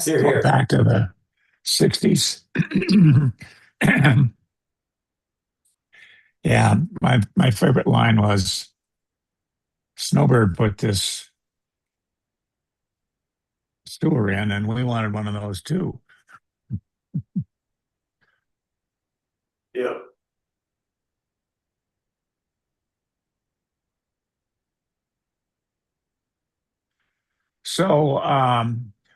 Here, Go here. back to the 60s. Yeah, my favorite line was Snowbird put this sewer in, and we wanted one of those too. Yeah. So,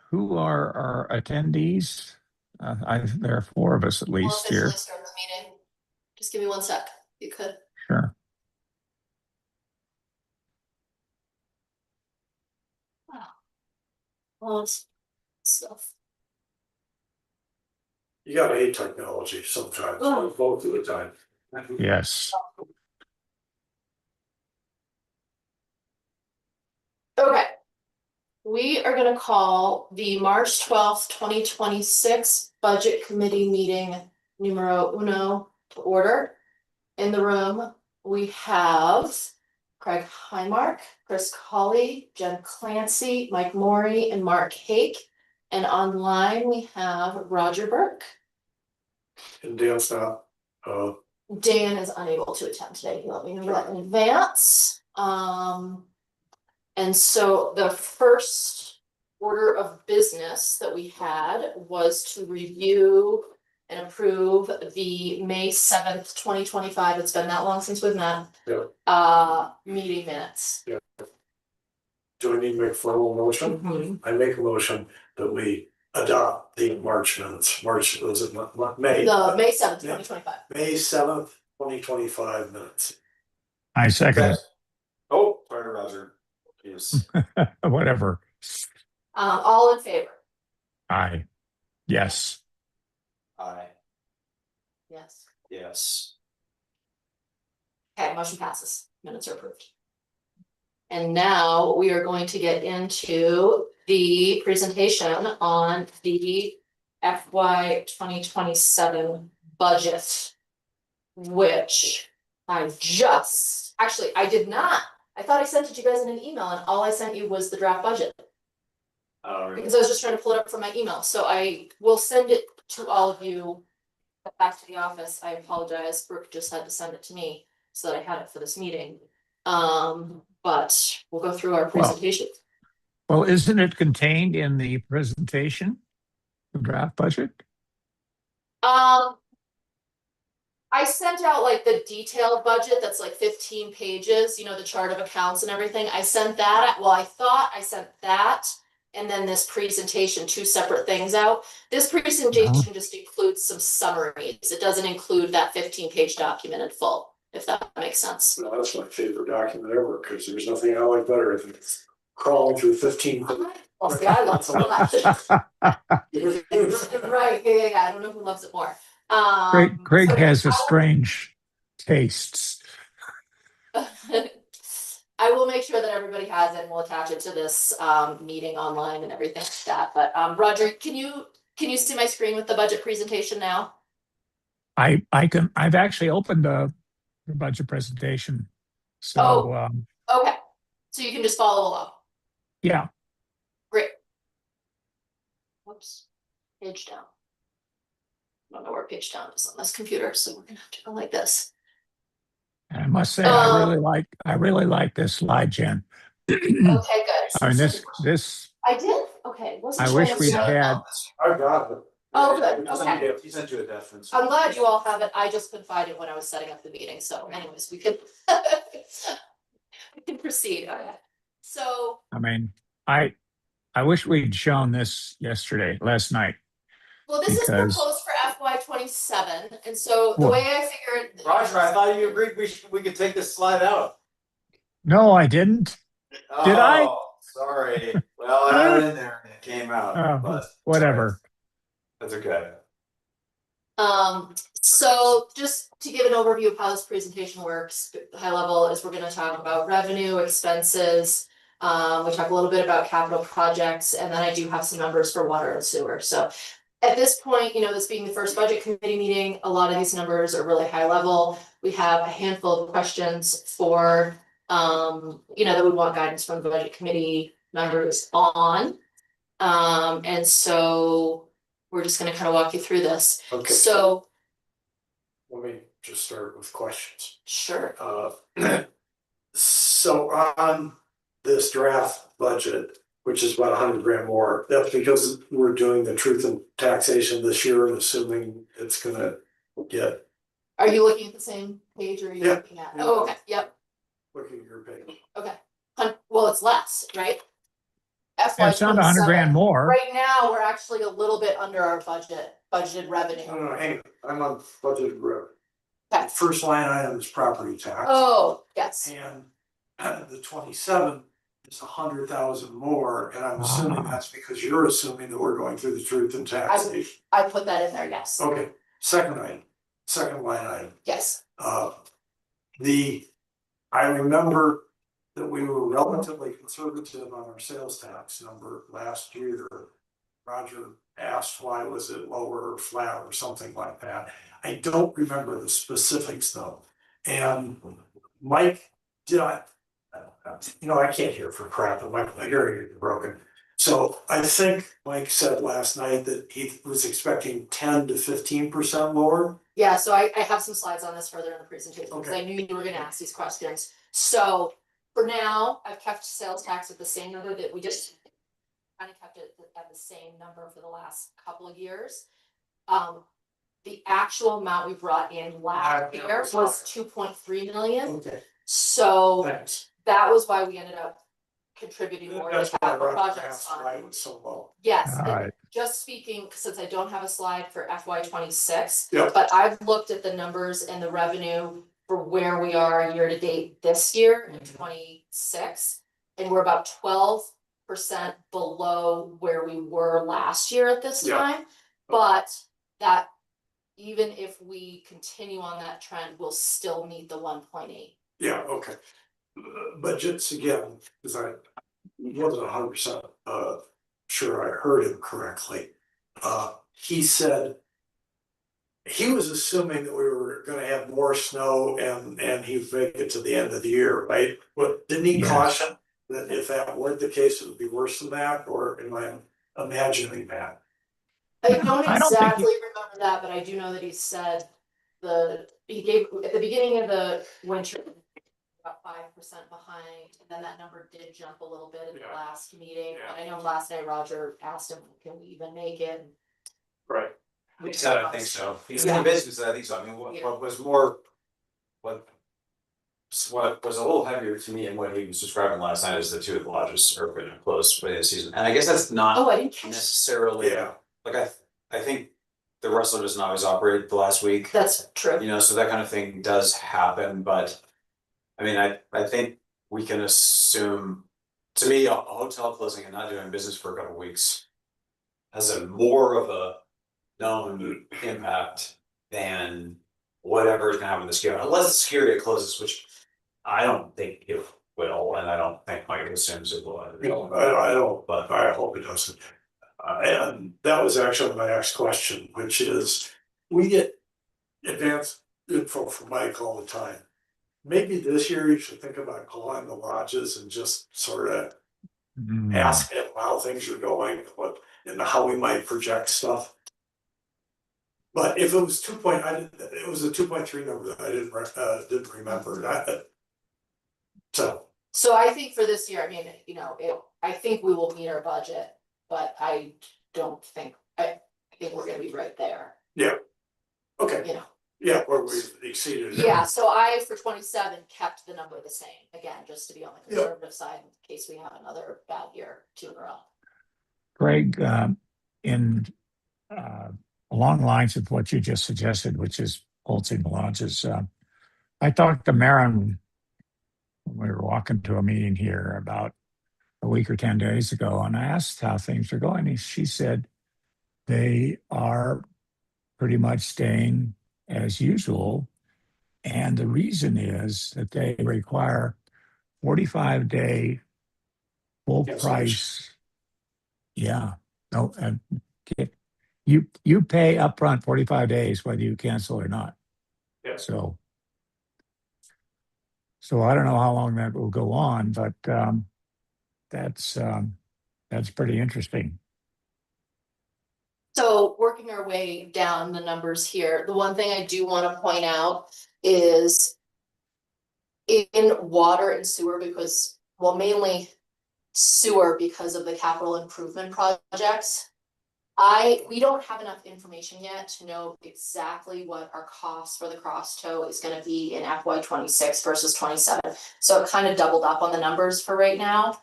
who are our attendees? There are four of us at We'll least officially here. start the meeting. Just give me 1 sec, if you could. Sure. All this stuff. You gotta hate technology sometimes, both of the time. Yes. Okay. We are gonna call the March 12th, 2026 Budget Committee meeting numero uno to order. In the room, we have Craig Highmark, Chris Colley, Jen Clancy, Mike Morey, and Mark Hake. And online, we have Roger Burke. And Dan's not, Dan is unable to attend today. He let me know that in advance. And so the first order of business that we had was to review and approve the May 7th, 2025. It's been that long since we've met. Yeah. Meeting minutes. Yeah. Do I need to make a formal motion? Mm-hmm. I make a motion that we adopt the March minutes. March, was it not May? The May 7th, 2025. May 7th, 2025 minutes. I second it. Oh, sorry, Roger. Yes. Whatever. All in favor? Aye. Yes. Aye. Yes. Yes. Okay, motion passes. Minutes are approved. And now we are going to get into the presentation on the FY 2027 budget, which I did not. I thought I sent it to you guys in an email, and all I sent you was the draft budget. Really? Because I was just trying to pull it up from my email, so I will send it to all of you back to the office. I apologize, Brooke just had to send it to me so that I had it for this meeting. But we'll go through our presentation. Well, isn't it contained in the presentation, the draft budget? I sent out like the detailed budget that's like 15 pages, you know, the chart of accounts and everything. I sent that. Well, I thought I sent that and then this presentation, two separate things out. This presentation just includes some summaries. It doesn't include that 15-page document in full, if that makes sense. No, that's my favorite document ever, because there's nothing I like better than crawling through 15. Well, see, I love it. Right, yeah, I don't know who loves it more. Craig has a strange tastes. I will make sure that everybody has it and we'll attach it to this meeting online and everything like that. But Roger, can you see my screen with the budget presentation now? I can. I've actually opened the budget presentation. So okay. So you can just follow along. Yeah. Great. Whoops. Page down. I don't know where page down is on this computer, so we're gonna have to go like this. And I must say, I really like this slide, Jen. Okay, good. I mean, this. I did. Okay. I wish we'd had. I got it. Oh, good. Okay. He sent you a deference. I'm glad you all have it. I just couldn't find it when I was setting up the meeting. So, anyways, we can we can proceed. Okay. So. I mean, I wish we'd shown this last night. Well, this is proposed for FY 27, and so the way I figured. Roger, I thought you agreed we could take this slide out. No, I didn't. Did I? Sorry. Well, I had it in there and it came out. But whatever. That's okay. So just to give an overview of how this presentation works, high level is we're going to talk about revenue, expenses. We talk a little bit about capital projects, and then I do have some numbers for water and sewer. So at this point, you know, this being the first budget committee meeting, a lot of these numbers are really high level. We have a handful of questions for, you know, that we want guidance from the budget committee members on. And so we're just gonna kind of walk you through this. Okay, So, let me just start with questions. sure, So on this draft budget, which is about $100,000 more, that's because we're doing the truth in taxation this year and assuming it's gonna get, are you looking at the same page or are you Yeah. looking at, oh, okay, yep, looking at your page. okay. Well, it's less, right? Yeah, FY it's not $100,000 more. Right now, we're actually a little bit under our budgeted revenue. No, hang on, I'm on budget revenue. Okay. First line item is property tax. Oh, yes, And the 27 is 100,000 more, and I'm assuming Ah. that's because you're assuming that we're going through the truth and taxation. I put that in there, yes, Okay, second line item, yes, I remember that we were relatively conservative on our sales tax number last year. Roger asked why was it lower or flat or something like that. I don't remember the specifics though. And Mike, I can't hear for crap, and my hearing is broken. So I think Mike said last night that he was expecting 10 to 15% lower. yeah, so I have some slides on this further in the presentation, because I knew you were gonna ask these questions. So for now, I've kept sales tax at the same number that we just kind of kept it at the same number for the last couple of years. The actual amount we brought in last year was 2.3 million, Okay, so thanks. that was why we ended up contributing more to That's the why capital Roger projects asked why it fund. was so low. Yes, All and right. just speaking, since I don't have a slide for FY 26. Yep. But I've looked at the numbers and the revenue for where we are year to date this year in 26. And we're about 12% below where we were last year at this Yeah. time. But that, even if we continue on that trend, we'll still meet the 1.8. Yeah, okay. But just again, because I wasn't 100% sure I heard him correctly. He said he was assuming that we were gonna have more snow and he'd make it to the end of the year, right? But didn't he Yes. caution that if that weren't the case, it would be worse than that, or am I imagining that? I don't I don't think exactly remember that, but I do know that he said he gave, at the beginning of the winter, about 5% behind, and then that number did jump a little bit at the Yeah. last meeting. Yeah. And I know last night Roger asked him, can we even make it? Right. He said, I think so. He Yeah. basically said, I think so. I mean, Yeah. what was more, what was a little heavier to me and what he was describing last night is the two of the lodges are going to close for the season. And I guess that's not Oh, I didn't catch that. necessarily, Yeah, like, I think the wrestler doesn't always operate the last week, That's true. you know, so that kind of thing does happen, but. I mean, I think we can assume, to me, a hotel closing and not doing business for a couple of weeks. Has a more of a known impact than whatever is gonna happen this year, unless the security closes, which. I don't think it will, and I don't think Mike assumes it will. I don't, but I hope it doesn't. And that was actually my next question, which is, we get advanced info from Mike all the time. Maybe this year you should think about calling the lodges and just sort of Mm. ask him how things are going, what, and how we might project stuff. But if it was it was a 2.3 number that I didn't remember. So I think for this year, I mean, I think we will meet our budget, but I don't think, I think we're gonna be right there, Okay, yeah, where we exceeded. it. Yeah, so I, for 27, kept the number the same, again, just to be on the Yeah. conservative side in case we have another bad year, 2 in a row. Greg, in along the lines of what you just suggested, which is pulsing the lodges, I talked to Maren when we were walking to a meeting here about a week or 10 days ago, and I asked how things are going. And she said they are pretty much staying as usual. And the reason is that they require 45-day full Cancellation. price. Yeah. No, and you pay upfront 45 days whether you cancel or not. Yeah. So I don't know how long that will go on, but that's pretty interesting. So working our way down the numbers here, the one thing I do want to point out is in water and sewer, because, well, mainly sewer because of the capital improvement projects. We don't have enough information yet to know exactly what our cost for the cross tow is gonna be in FY 26 versus 27. So it kind of doubled up on the numbers for right now.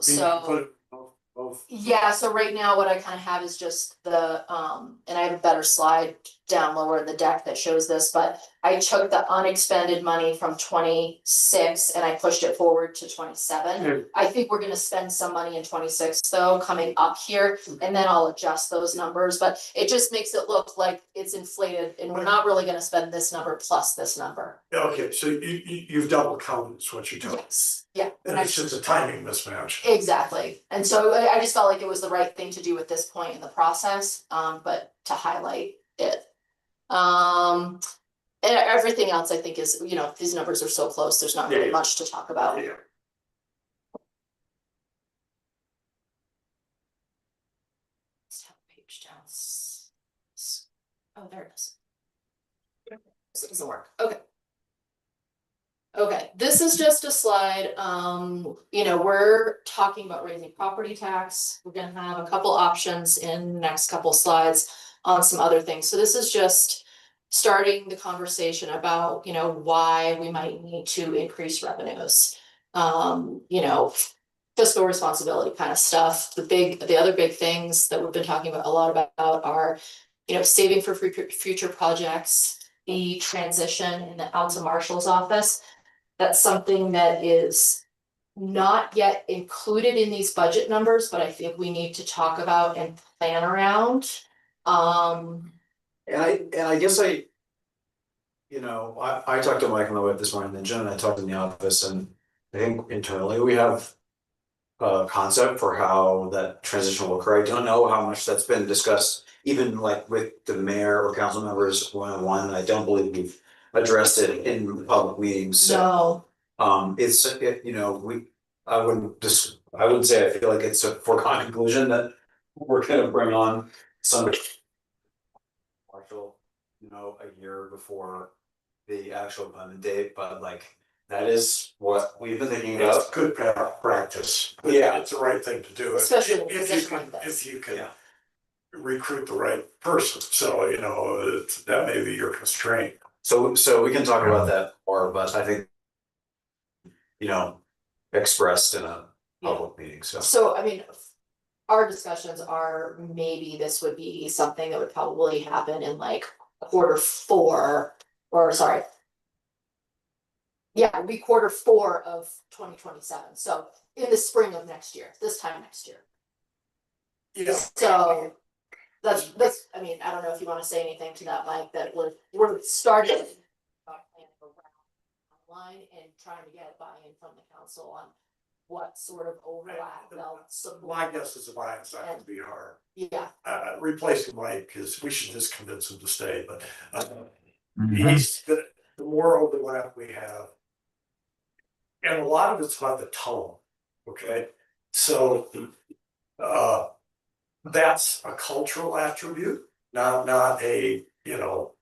So. Both. Yeah, so right now what I kind of have is just the, and I have a better slide down lower in the deck that shows this, but I took the unexpended money from 26 and I pushed it forward to 27. I think we're gonna spend some money in 26 though, coming up here, and then I'll adjust those numbers, but it just makes it look like it's inflated and we're not really gonna spend this number plus this number. Okay, so you've double counted is what you're telling me. Yes, yeah. And it's just a timing mismatch. Exactly, and so I just felt like it was the right thing to do at this point in the process, but to highlight it. And everything else I think is, you know, these numbers are so close, there's not really Yeah. much to talk about. Yeah. Let's have a page down. Oh, there it is. This doesn't work, okay. Okay, this is just a slide, you know, we're talking about raising property tax, we're gonna have a couple options in the next couple slides on some other things, so this is just starting the conversation about, you know, why we might need to increase revenues. You know, fiscal responsibility kind of stuff, the other big things that we've been talking about a lot about are, you know, saving for future projects, the transition in the Alta Marshal's office. That's something that is not yet included in these budget numbers, but I think we need to talk about and plan around. And I guess you know, I talked to Mike on the way up this morning, then Jen and I talked in the office, and I think internally we have a concept for how that transition will occur. I don't know how much that's been discussed, even like with the mayor or council members one-on-one, and I don't believe we've addressed it in public meetings, so. No, You know, I wouldn't say I feel like it's a foregone conclusion that we're gonna bring on somebody. Marshall, you know, a year before the actual funding date, but like, that is what we've been thinking about. It's good practice. Yeah. It's the right thing to do. Especially in a If you position can, like this. if you can Yeah. recruit the right person, so you know, that may be your constraint. So we can talk about that more, but I think, you know, expressed in a public meeting, so. so I mean, our discussions are maybe this would be something that would probably happen in like Q4, or sorry. Yeah, it'd be Q4 of 2027, so in the spring of next year, this time next year. Yeah. So that's, I mean, I don't know if you wanna say anything to that, Mike, that we're starting. Online and trying to get buy-in from the council on what sort of overlap they'll support. My guess is Brian's not gonna be hard. Yeah, Replacing Mike, because we should just convince him to stay, but Mhm. the more overlap we have. And a lot of it's about the tone, okay? So, that's a cultural attribute, not a, you know,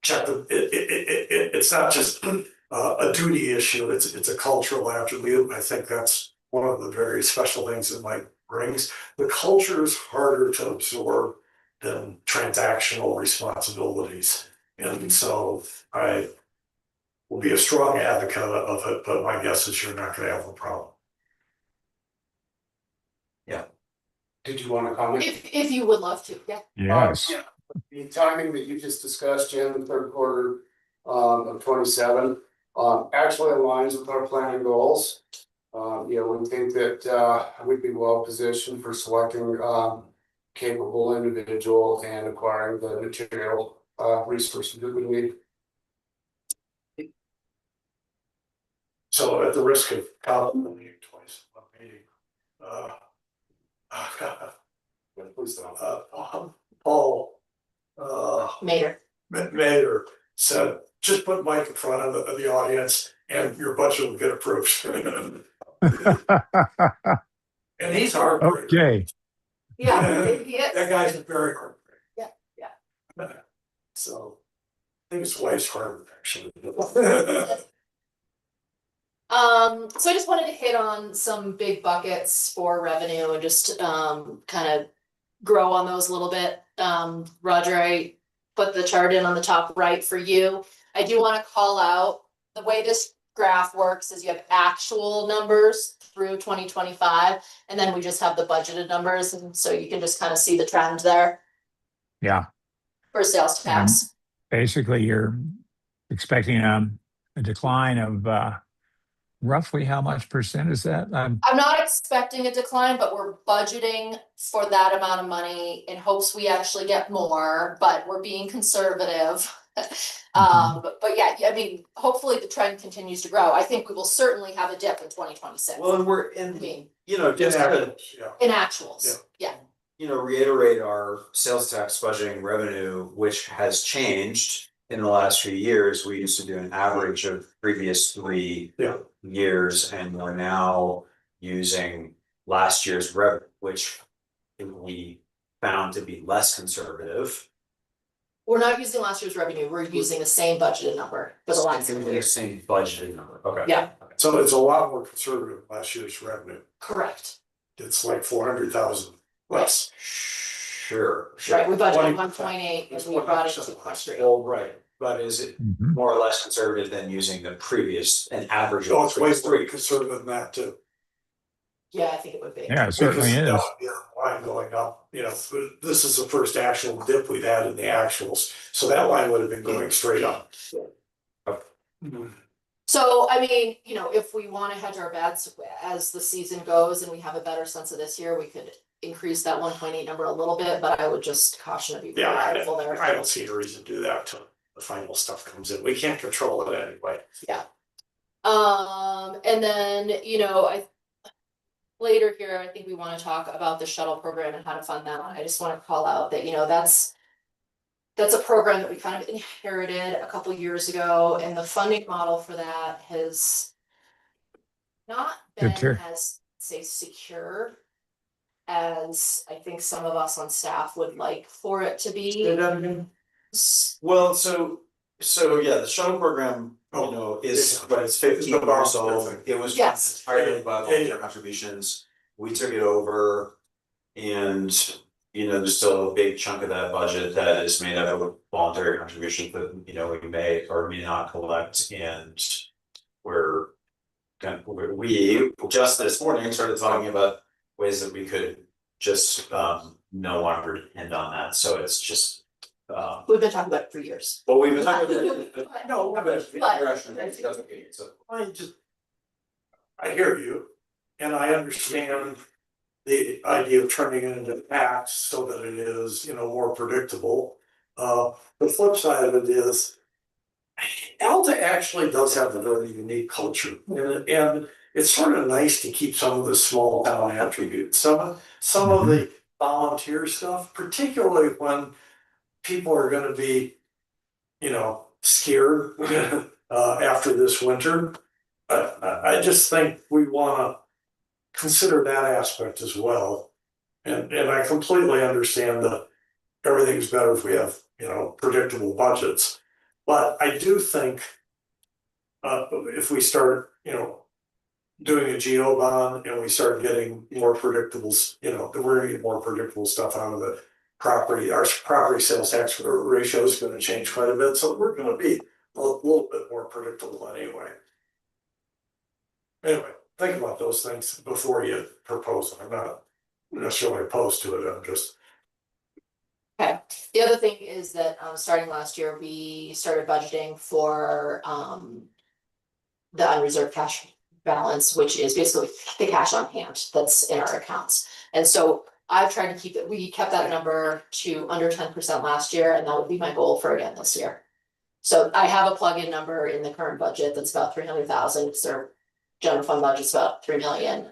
it's not just a duty issue, it's a cultural attribute. I think that's one of the very special things that Mike brings. The culture is harder to absorb than transactional responsibilities. And so I will be a strong advocate of it, but my guess is you're not gonna have a problem. Did you want to comment? if you would love to, yeah. Yes. Yeah. The timing that you just discussed, Jen, the Q3 of 27, actually aligns with our planning goals. You know, we think that we'd be well positioned for selecting capable individual and acquiring the material resources that we need. So at the risk of complimenting twice a meeting, Please don't. Paul, Mayor, Mayor said, just put Mike in front of the audience and your budget will get approved. And he's hard. Okay. Yeah, he is. That guy's a very hard. Yeah, yeah. So, I think his wife's hard, actually. So I just wanted to hit on some big buckets for revenue and just kind of grow on those a little bit. Roger, I put the chart in on the top right for you. I do want to call out the way this graph works is you have actual numbers through 2025, and then we just have the budgeted numbers, and so you can just kind of see the trend there Yeah, for sales tax. basically you're expecting a decline of roughly how much percent is that? I'm not expecting a decline, but we're budgeting for that amount of money in hopes we actually get more, but we're being conservative. But yeah, I mean, hopefully the trend continues to grow. I think we will certainly have a dip in 2026. Well, and we're I in, mean, you know, just to, Yeah. in actuals, yeah. you know, reiterate our sales tax budgeting revenue, which has changed in the last few years. We used to do an average of previous 3 Yeah. years, and we're now using last year's revenue, which we found to be less conservative. We're not using last year's revenue, we're using the same budgeted number for the last couple The years. same budgeted number, okay. Yeah. So it's a lot more conservative than last year's revenue. Correct, It's like 400,000 less. Sure. right, we budgeted 20%. 1.8 and we 20% brought it to 2.3. Well, right, but is it Mhm. more or less conservative than using the previous, an average? Oh, of it's way three? more conservative than that too. Yeah, I think it would be. Yeah, it certainly Because is. that would be a line going up, you know, but this is the first actual dip we've had in the actuals, so that line would have been going straight up. So, I mean, you know, if we wanna hedge our bets as the season goes and we have a better sense of this year, we could increase that 1.8 number a little bit, but I would just caution to be very Yeah, careful there. I don't see a reason to do that till the final stuff comes in. We can't control it anyway. And then, you know, later here, I think we wanna talk about the shuttle program and how to fund that. I just wanna call out that, you know, that's a program that we kind of inherited a couple years ago, and the funding model for that has not been Good to- as, say, secure as I think some of us on staff would like for it to be. Well, so yeah, the shuttle program, you know, is, but it's 15 years old. It was Yes. entirely by volunteer contributions. We took it over. And, you know, there's still a big chunk of that budget that is made up of voluntary contributions that, you know, we may or may not collect, and we just this morning started talking about ways that we could just no longer depend on that, so it's just We've been talking about it for years. well, we've been talking about No, I hear you, and I understand the idea of turning it into tax so that it is, you know, more predictable. The flip side of it is Alta actually does have a very unique culture, and it's sort of nice to keep some of the small town attributes, some of the volunteer stuff, particularly when people are gonna be, you know, scared after this winter. I just think we wanna consider that aspect as well. And I completely understand that everything's better if we have, you know, predictable budgets. But I do think if we start, you know, doing a geo bond and we start getting more predictables, you know, we're gonna get more predictable stuff out of the property. Our property sales tax ratio is gonna change quite a bit, so we're gonna be a little bit more predictable anyway. Anyway, think about those things before you propose them. I'm not necessarily opposed to it, I'm just. Okay, the other thing is that starting last year, we started budgeting for the unreserved cash balance, which is basically the cash on hand that's in our accounts. And so I've tried to keep it, we kept that number to under 10% last year, and that would be my goal for again this year. So I have a plug-in number in the current budget that's about 300,000, because their general fund budget's about 3 million.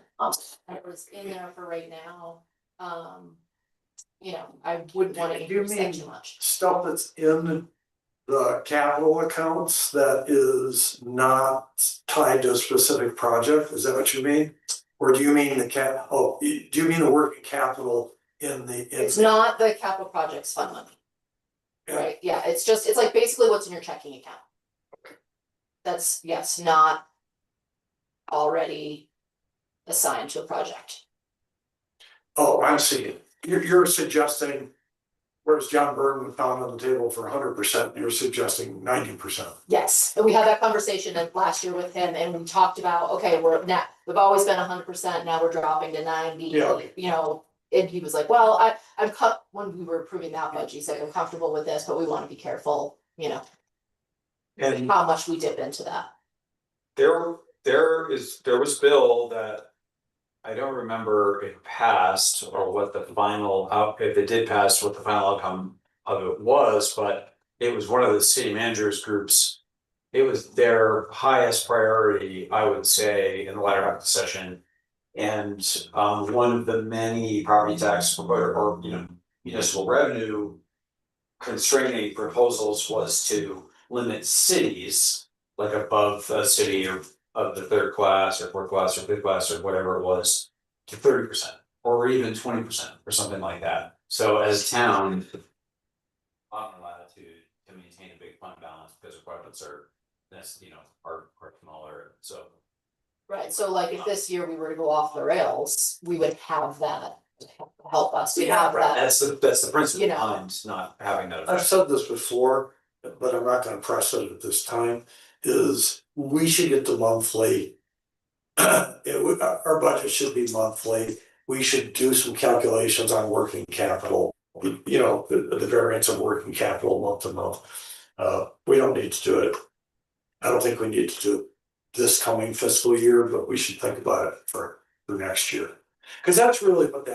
It was in there for right now. You know, I wouldn't want to Do you increase that mean- too much. Stuff that's in the capital accounts that is not tied to a specific project, is that what you mean? Or do you mean do you mean the working capital It's not the capital projects fund money. Yeah. Right, yeah, it's like basically what's in your checking account. That's, yes, not already assigned to a project. Oh, I'm seeing, you're suggesting, whereas John Burton found on the table for 100%, you're suggesting 90%. Yes, and we had that conversation last year with him and we talked about, okay, we've always been 100%, now we're dropping to 90, Yeah. you know. And he was like, well, I'm cut, when we were approving that budget, he's like, I'm comfortable with this, but we wanna be careful, you know, And how much we dip into that. there was bill that. I don't remember if it passed or what the final if it did pass, what the final outcome of it was, but it was one of the city managers groups. It was their highest priority, I would say, in the latter half of the session. And one of the many property tax or municipal revenue constraining proposals was to limit cities like above a city of the third class or fourth class or fifth class or whatever it was to 30% or even 20% or something like that. So as a town, on latitude to maintain a big fund balance because our budgets are are smaller. So Right, so like if this year we were to go off the rails, we would have that to help us, we have that. that's the principle You know. behind not having that I've effect. said this before, but I'm not gonna press it at this time, is we should get the monthly. Our budget should be monthly, we should do some calculations on working capital, the variance of working capital month to month. We don't need to do it. I don't think we need to do it this coming fiscal year, but we should think about it for next year. Cause that's really what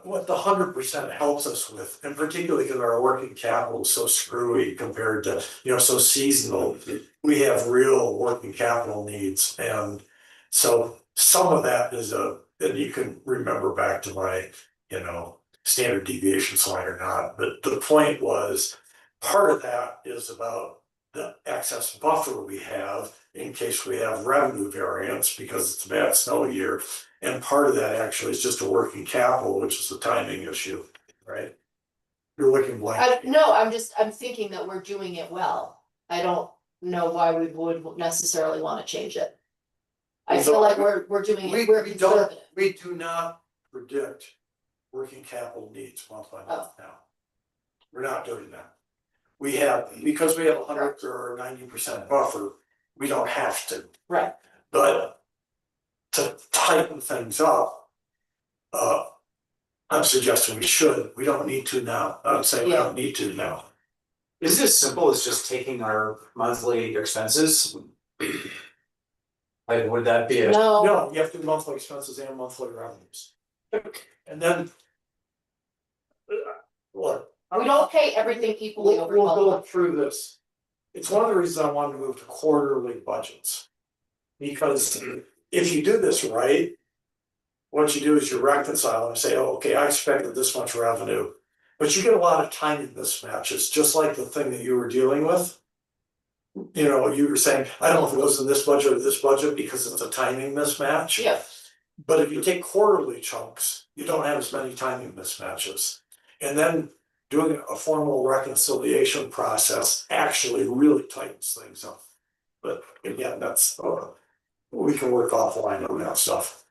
what the 100% helps us with, and particularly because our working capital is so screwy compared to, so seasonal. We have real working capital needs, and so some of that is and you can remember back to my, standard deviation slide or not, but the point was, part of that is about the excess buffer we have in case we have revenue variance because it's a bad snow year. And part of that actually is just a working capital, which is a timing issue, right? You're looking blank. No, I'm thinking that we're doing it well, I don't know why we would necessarily wanna change it. I feel like we're doing it, we're conservative. We do not predict working capital needs month by month now. We're not doing that. Because we have 100 or 90% buffer, we don't have to. Right. But to tighten things up, I'm suggesting we should. We don't need to now. I'm saying we don't need to now. Is it as simple as just taking our monthly expenses? Like, would that be a? No, you have to do monthly expenses and monthly revenues. And then. Look. We don't pay everything equally over We'll 12 go months. through this. It's one of the reasons I wanted to move to quarterly budgets. Because if you do this right. What you do is you reconcile and say, oh, okay, I expected this much revenue. But you get a lot of timing mismatches, just like the thing that you were dealing with. You were saying, I don't know if it goes in this budget or this budget because it's a timing mismatch. Yeah, But if you take quarterly chunks, you don't have as many timing mismatches. And then doing a formal reconciliation process actually really tightens things up. But again, that's, we can work offline on that stuff.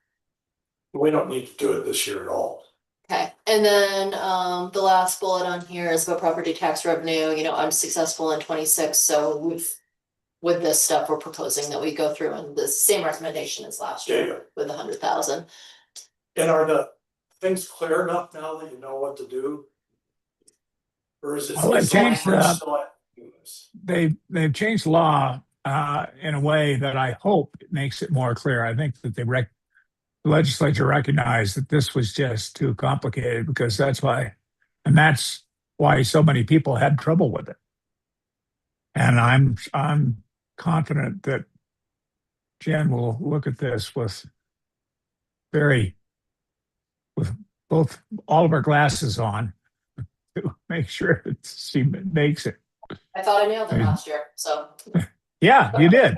We don't need to do it this year at all. okay, and then the last bullet on here is about property tax revenue, I'm successful in 26, so with this stuff, we're proposing that we go through and the same recommendation as last year with 100,000. And are the things clear enough now that you know what to do? Or is it? Well, they've changed the. they've changed law in a way that I hope makes it more clear. I think that the legislature recognized that this was just too complicated because that's why so many people had trouble with it. And I'm confident that Jen will look at this with both all of our glasses on to make sure that she makes it. I thought I nailed it last year, so. Yeah, you did.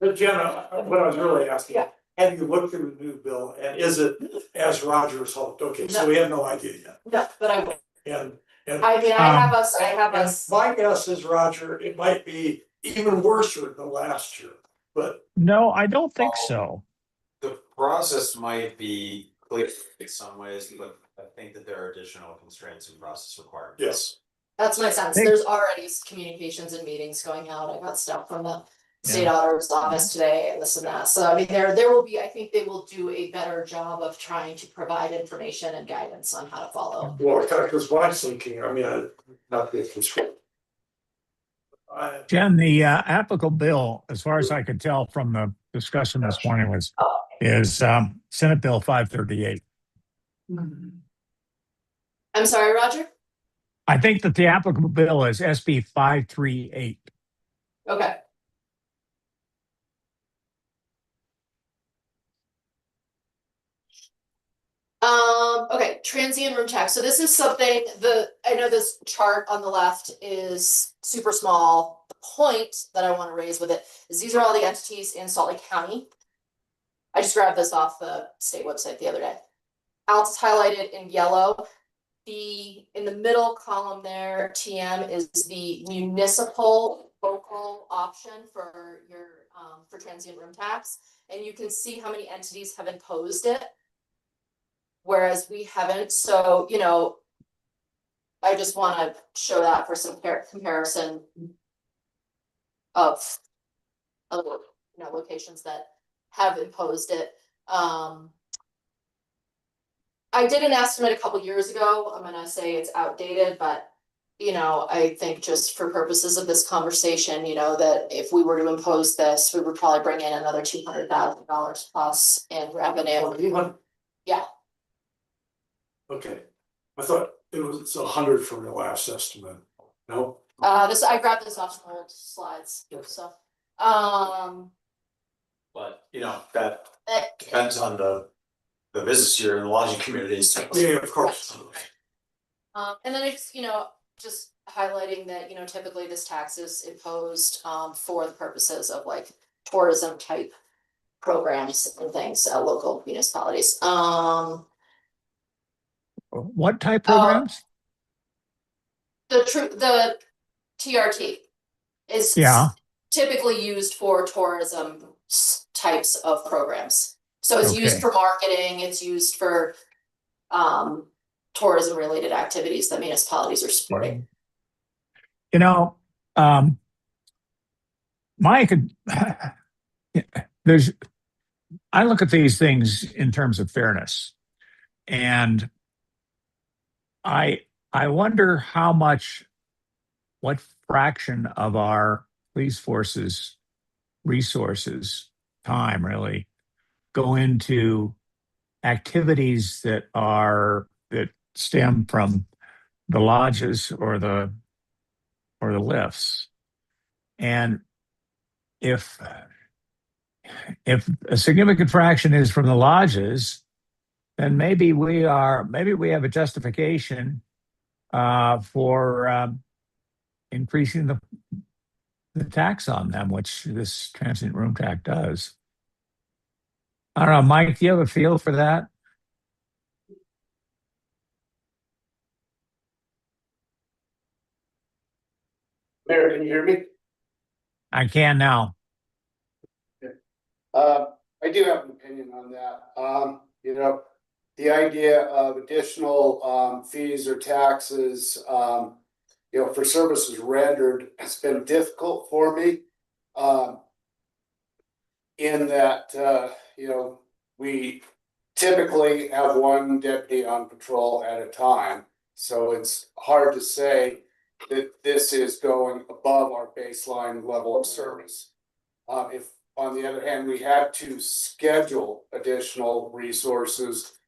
But Jenna, what I was really asking, Yeah. have you looked at the new bill and is it as Rogers hoped? Okay, so we have no idea yet. No, but I will. And I mean, I have us, and my guess is, Roger, it might be even worse than last year, but No, I don't think so. The process might be clear in some ways, but I think that there are additional constraints and process requirements. yes. That's my sense. Think- There's already communications and meetings going out. I got stuff from the state Yeah. auditor's office today and this and that. So I mean, there will be, I think they will do a better job of trying to provide information and guidance on how to follow. Well, because what I'm thinking, I mean, not the constraint. Jen, the applicable bill, as far as I could tell from the discussion this morning, is Senate Bill 538. I'm sorry, Roger? I think that the applicable bill is SB 538. Okay. Okay, transient room tax. So this is something I know this chart on the left is super small. The point that I want to raise with it is these are all the entities in Salt Lake County. I just grabbed this off the state website the other day. Al's highlighted in yellow. In the middle column there, TM is the municipal local option for your for transient room tax, and you can see how many entities have imposed it, whereas we haven't. So you know, I just want to show that for some comparison of other locations that have imposed it. I did an estimate a couple years ago. I'm gonna say it's outdated, but you know, I think just for purposes of this conversation, you know, that if we were to impose this, we would probably bring in another $200,000 plus in revenue. Even, Yeah, okay, I thought it was 100 from the last estimate, no? I grabbed this off some old slides, so. But, you know, that eh, depends on the business year and the lodging communities. Yeah, of course. And then it's, you know, just highlighting that, you know, typically this tax is imposed for the purposes of like tourism type programs and things at local municipalities. What type programs? The TRT is Yeah. typically used for tourism types of programs. So it's used Okay. for marketing, it's used for tourism related activities that municipalities are supporting. You know, Mike, I look at these things in terms of fairness, and I wonder what fraction of our police force's resources, time really, go into activities that stem from the lodges or the lifts. And if a significant fraction is from the lodges, then maybe we have a justification for increasing the tax on them, which this transient room tax does. I don't know, Mike, do you have a feel for that? Mayor, can you hear me? I can now. I do have an opinion on that. You know, the idea of additional fees or taxes, you know, for services rendered has been difficult for me. In that, you know, we typically have one deputy on patrol at a time. So it's hard to say that this is going above our baseline level of service. If on the other hand, we had to schedule additional resources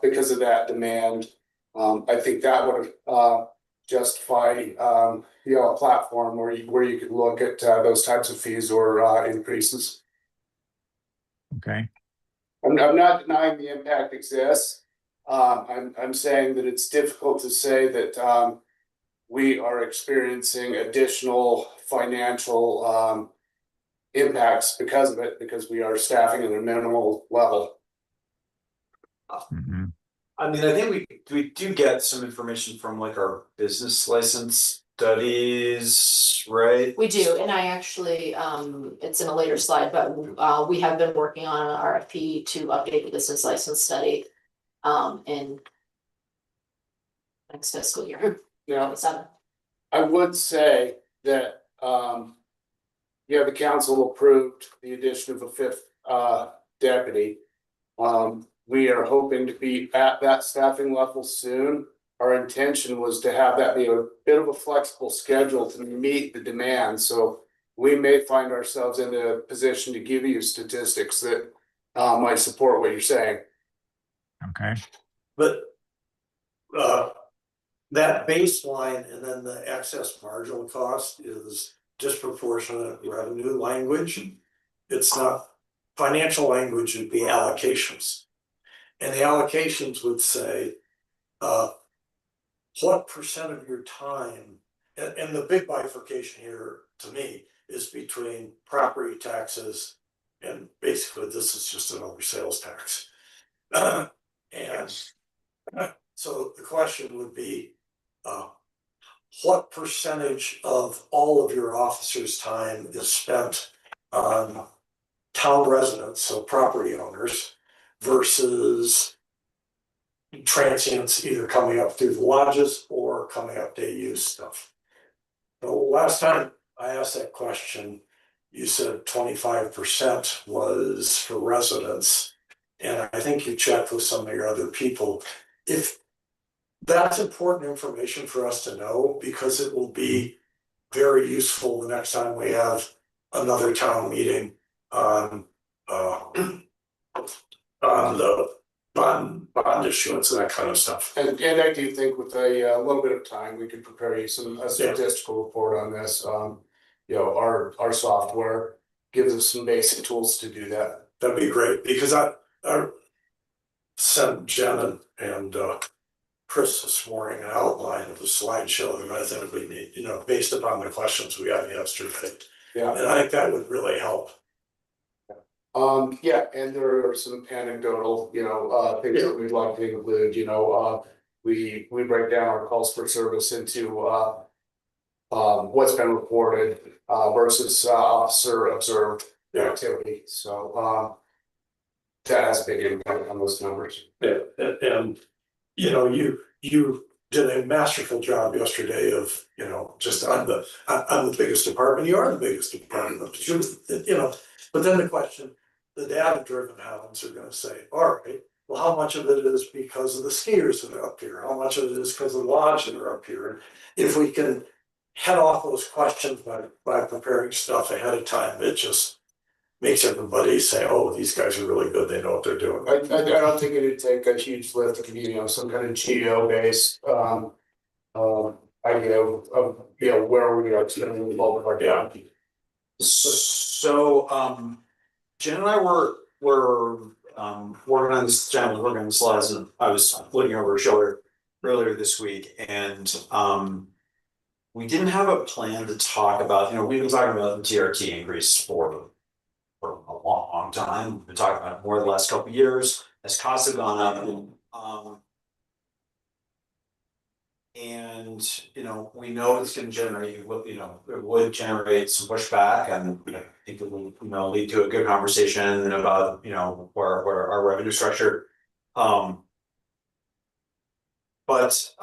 because of that demand, I think that would justify you know, a platform where you could look at those types of fees or increases. Okay. I'm not denying the impact exists. I'm saying that it's difficult to say that we are experiencing additional financial impacts because of it, because we are staffing at a minimal level. Mhm. I mean, I think we do get some information from like our business license studies, right? We do, and I actually, it's in a later slide, but we have been working on an RFP to update the business license study. In next fiscal year, Now, 27. I would say that, yeah, the council approved the addition of a fifth, deputy. We are hoping to be at that staffing level soon. Our intention was to have that be a bit of a flexible schedule to meet the demand, so we may find ourselves in a position to give you statistics that might support what you're saying. Okay, But that baseline and then the excess marginal cost is disproportionate revenue language. It's not, financial language would be allocations. And the allocations would say, what percent of your time, and the big bifurcation here to me is between property taxes and basically this is just an oversales tax. And so the question would be, what percentage of all of your officers' time is spent on town residents, so property owners, versus transients either coming up through the lodges or coming up day use stuff. The last time I asked that question, you said 25% was for residents. And I think you checked with some of your other people. If that's important information for us to know, because it will be very useful the next time we have another town meeting on the bond issuance and that kind of stuff. And I do think with a little bit of time, we could prepare you a statistical report on this. You know, our software gives us some basic tools to do that. That'd be great, because I sent Jen and Chris this morning an outline of the slideshow that I think we need, you know, based upon the questions we got yesterday. Yeah. And I think that would really help. Yeah, and there are some anecdotal, you know, things that we'd like to include, you know, we break down our calls for service into what's been reported versus officer observed activity. So that has a big impact on those numbers. Yeah, and you know, you did a masterful job yesterday of, you know, just I'm the biggest department, you are the biggest department, but you know, but then the question, the data driven hounds are gonna say, all right, well, how much of it is because of the skiers that are up here? How much of it is because of the lodge that are up here? And if we can head off those questions by preparing stuff ahead of time, it just makes everybody say, oh, these guys are really good, they know what they're doing. I don't think it'd take a huge lift to, you know, some kind of geo-based idea of you know where we are spending the bulk of our time. So Jen and I were working on this, Jen was working on the slides, and I was looking over her shoulder earlier this week, and we didn't have a plan to talk about, you know, we've been talking about the TRT increase for a long time. We've been talking about it more the last couple of years as costs have gone up. And you know, we know it's going to generate, you know, it would generate some pushback, and I think it will, you know, lead to a good conversation about, you know, where our revenue structure. But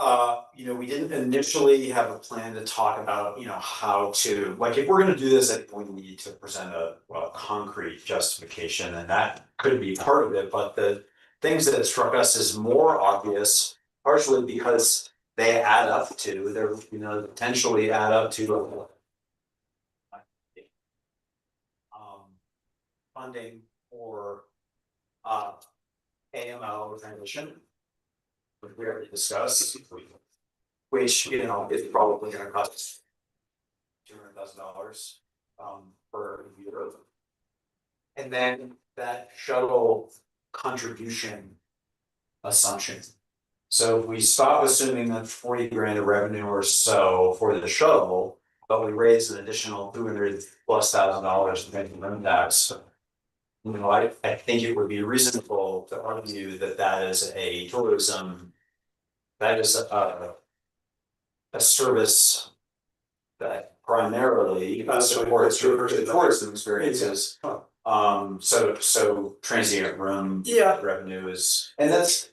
you know, we didn't initially have a plan to talk about, you know, how to, like, if we're going to do this, I think we need to present a concrete justification, and that could be part of it. But the things that struck us as more obvious, partially because they add up to, they're, you know, potentially add up to funding for AMO transition, which we already discussed, which, you know, is probably gonna cost $200,000 per year. And then that shuttle contribution assumption. So if we stop assuming that 40 grand of revenue or so for the shuttle, but we raised an additional $200,000+ to make the room tax. You know, I think it would be reasonable to argue that that is a tourism, that is a service that primarily supports the tourism experiences. So transient room Yeah. revenue is, and that is,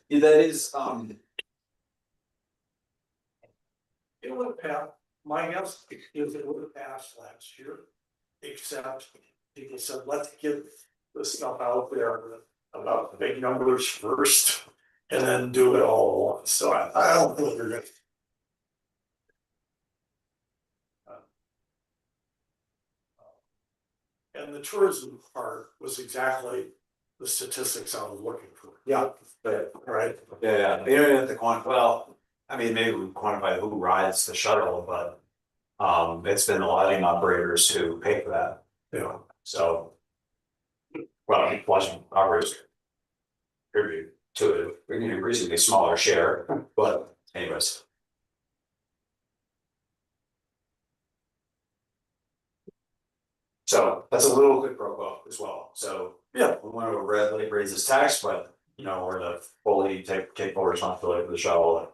It would have passed, my guess is it would have passed last year. Except people said, let's get the stuff out there about the big numbers first. And then do it all at once, so I don't think you're gonna. And the tourism part was exactly the statistics I was looking for. yeah, but, Right, yeah, you don't have to quantify, well, I mean, maybe we quantify who rides the shuttle, but. It's been the lodging operators who pay for that, yeah, so. Well, lodging operators. Contribute to an increasingly smaller share, but anyways. So that's a little quid pro quo as well, so. Yeah. We want to raise this tax, but you know, we're to fully take full responsibility for the shuttle.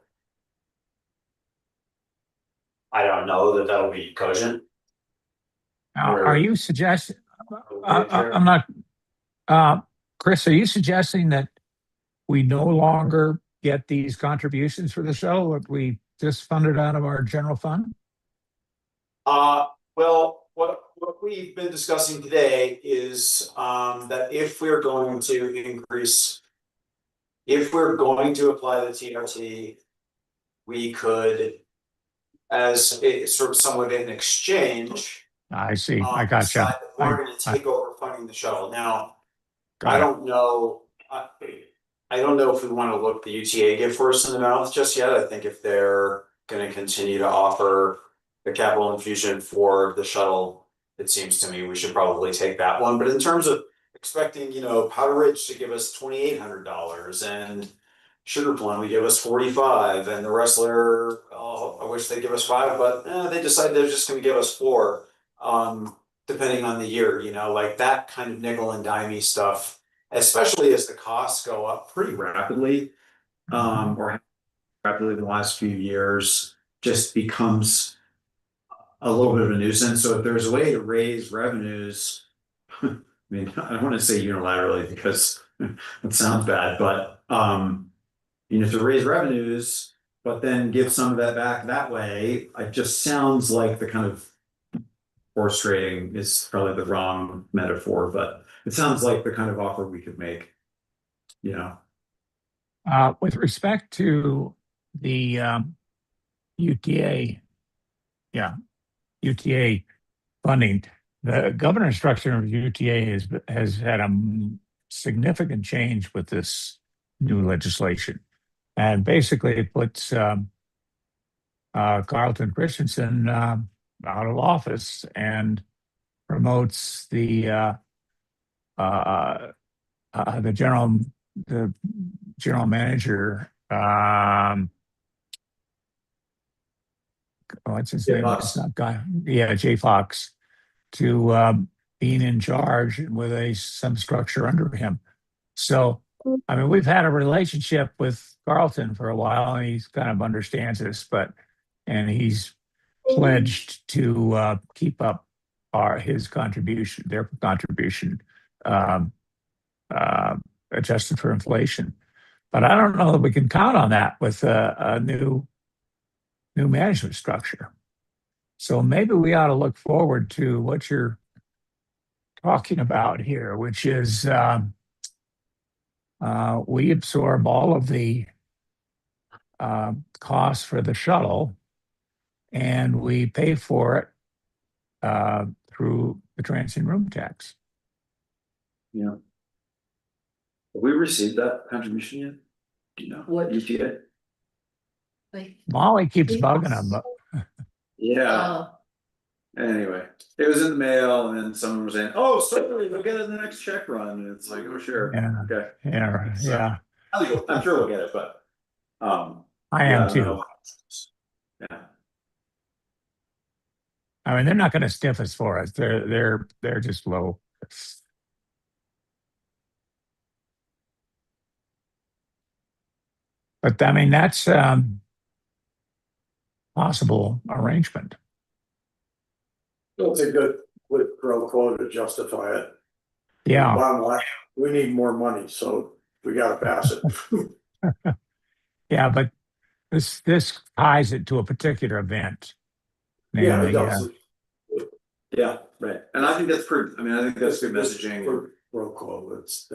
I don't know that that'll be cogent. Now, Or- are you suggesting, I'm not, Chris, are you suggesting that we no longer get these contributions for the show, or we just fund it out of our general fund? Well, what we've been discussing today is, that if we're going to increase. If we're going to apply the TRT, we could, as a sort of somewhat in exchange. I see, I got you. decide that We're gonna take over funding the shuttle. Now, I Got it. don't know, I don't know if we wanna look the UTA give horse in the mouth just yet. I think if they're gonna continue to offer the capital infusion for the shuttle, it seems to me we should probably take that one. But in terms of expecting, you know, Powder Ridge to give us $2,800 and Sugar Plum would give us 45, and the Wrestler, oh, I wish they'd give us 5, but they decided they're just gonna give us 4. Depending on the year, you know, like that kind of nickel and dimey stuff, especially as the costs go up pretty rapidly. Or rapidly in the last few years, just becomes a little bit of a nuisance. So if there's a way to raise revenues, I mean, I don't want to say unilaterally because it sounds bad, but you know, to raise revenues, but then give some of that back that way, it just sounds like the kind of horse trading is probably the wrong metaphor, but it sounds like the kind of offer we could make, you know. With respect to the UTA, UTA funding, the governance structure of UTA has had a significant change with this new legislation, and basically it puts Carlton Christensen out of office and promotes the general manager, what's his Jay name? Fox. It's not Guy. Yeah, Jay Fox, to being in charge with some structure under him. So, I mean, we've had a relationship with Carlton for a while, and he's kind of understands this, and he's pledged to keep up their contribution, adjusted for inflation. But I don't know that we can count on that with a new management structure. So maybe we ought to look forward to what you're talking about here, which is we absorb all of the costs for the shuttle, and we pay for it through the transient room tax. Yeah. Have we received that contribution yet? Do you know? What? UTA? Molly keeps bugging them. Yeah, anyway, it was in the mail and then someone was saying, oh, certainly we'll get it in the next check run. And it's like, oh, sure. Yeah. Okay. Yeah. I'm sure we'll get it, but, I yeah, am don't too. know. Yeah. I mean, they're not gonna stiff us for us. They're just low. But I mean, that's possible arrangement. It's a good quid pro quo to justify it. Yeah, Bottom line, we need more money, so we gotta pass it. yeah, but this ties it to a particular event. Yeah, it Namely, does. Yeah, right. And I think that's pretty, I mean, I think that's good messaging. Quid pro quo, it's,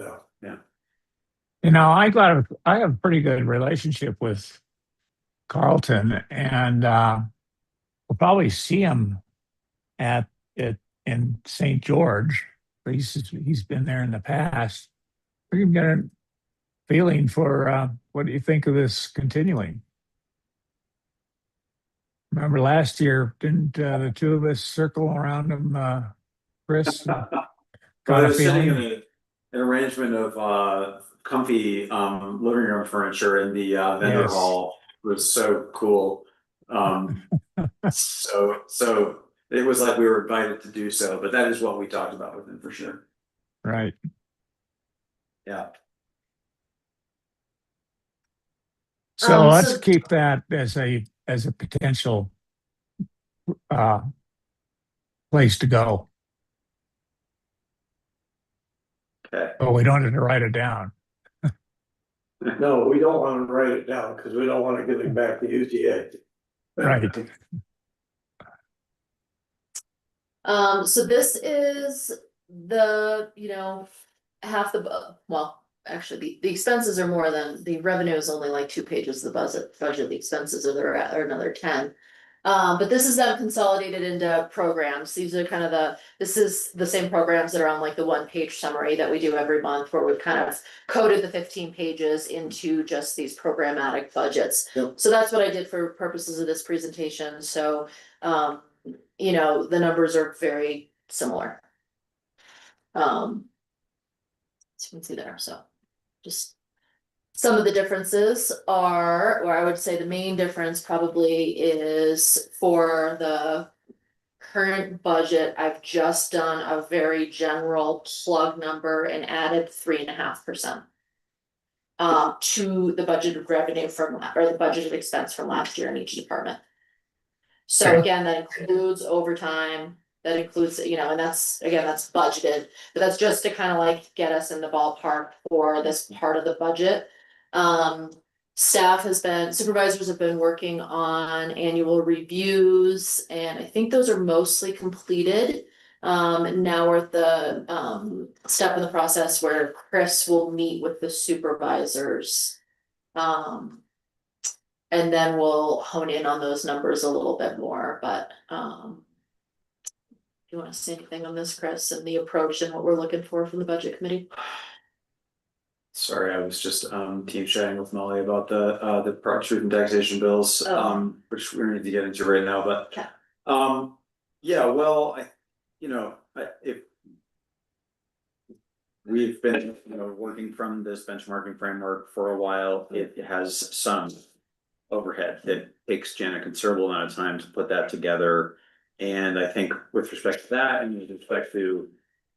you know, I have a pretty good relationship with Carlton, and we'll probably see him at it in St. George. He's been there in the past. We can get a feeling for what do you think of this continuing? Remember last year, didn't the two of us circle around him, Chris? But Got I a was sitting in feeling? an arrangement of comfy living room furniture in the vendor Yes. hall. It was so cool. So it was like we were invited to do so, but that is what we talked about with him for sure. Right. Yeah. So let's so- keep that as a potential uh, place to go. Okay. Oh, we don't have to write it down. no, we don't wanna write it down, cause we don't wanna give it back to UGA. Right. So this is the, you know, half the, well, actually, the expenses are more than, the revenue is only like 2 pages of the budget, the expenses are another 10. But this is them consolidated into programs. These are kind of this is the same programs that are on like the 1-page summary that we do every month, where we've kind of coded the 15 pages into just these programmatic budgets. Yep. So that's what I did for purposes of this presentation, so, you know, the numbers are very similar. As you can see there, so just some of the differences are, or I would say the main difference probably is for the current budget, I've just done a very general plug number and added 3.5%. To the budgeted revenue or the budgeted expense from last year in each department. So Okay. again, that includes overtime, that includes, you know, and that's budgeted, but that's just to kind of like get us in the ballpark for this part of the budget. Supervisors have been working on annual reviews, and I think those are mostly completed. Now we're at the step in the process where Chris will meet with the supervisors. And then we'll hone in on those numbers a little bit more, but do you want to say anything on this, Chris, and the approach and what we're looking for from the budget committee? Sorry, I was just team chatting with Molly about the truth and taxation bills, Oh. which we don't need to get into right now, but. Okay. Yeah, well, if. We've been, working from this benchmarking framework for a while, it has some overhead. It takes Jen a considerable amount of time to put that together. And I think with respect to that and with respect to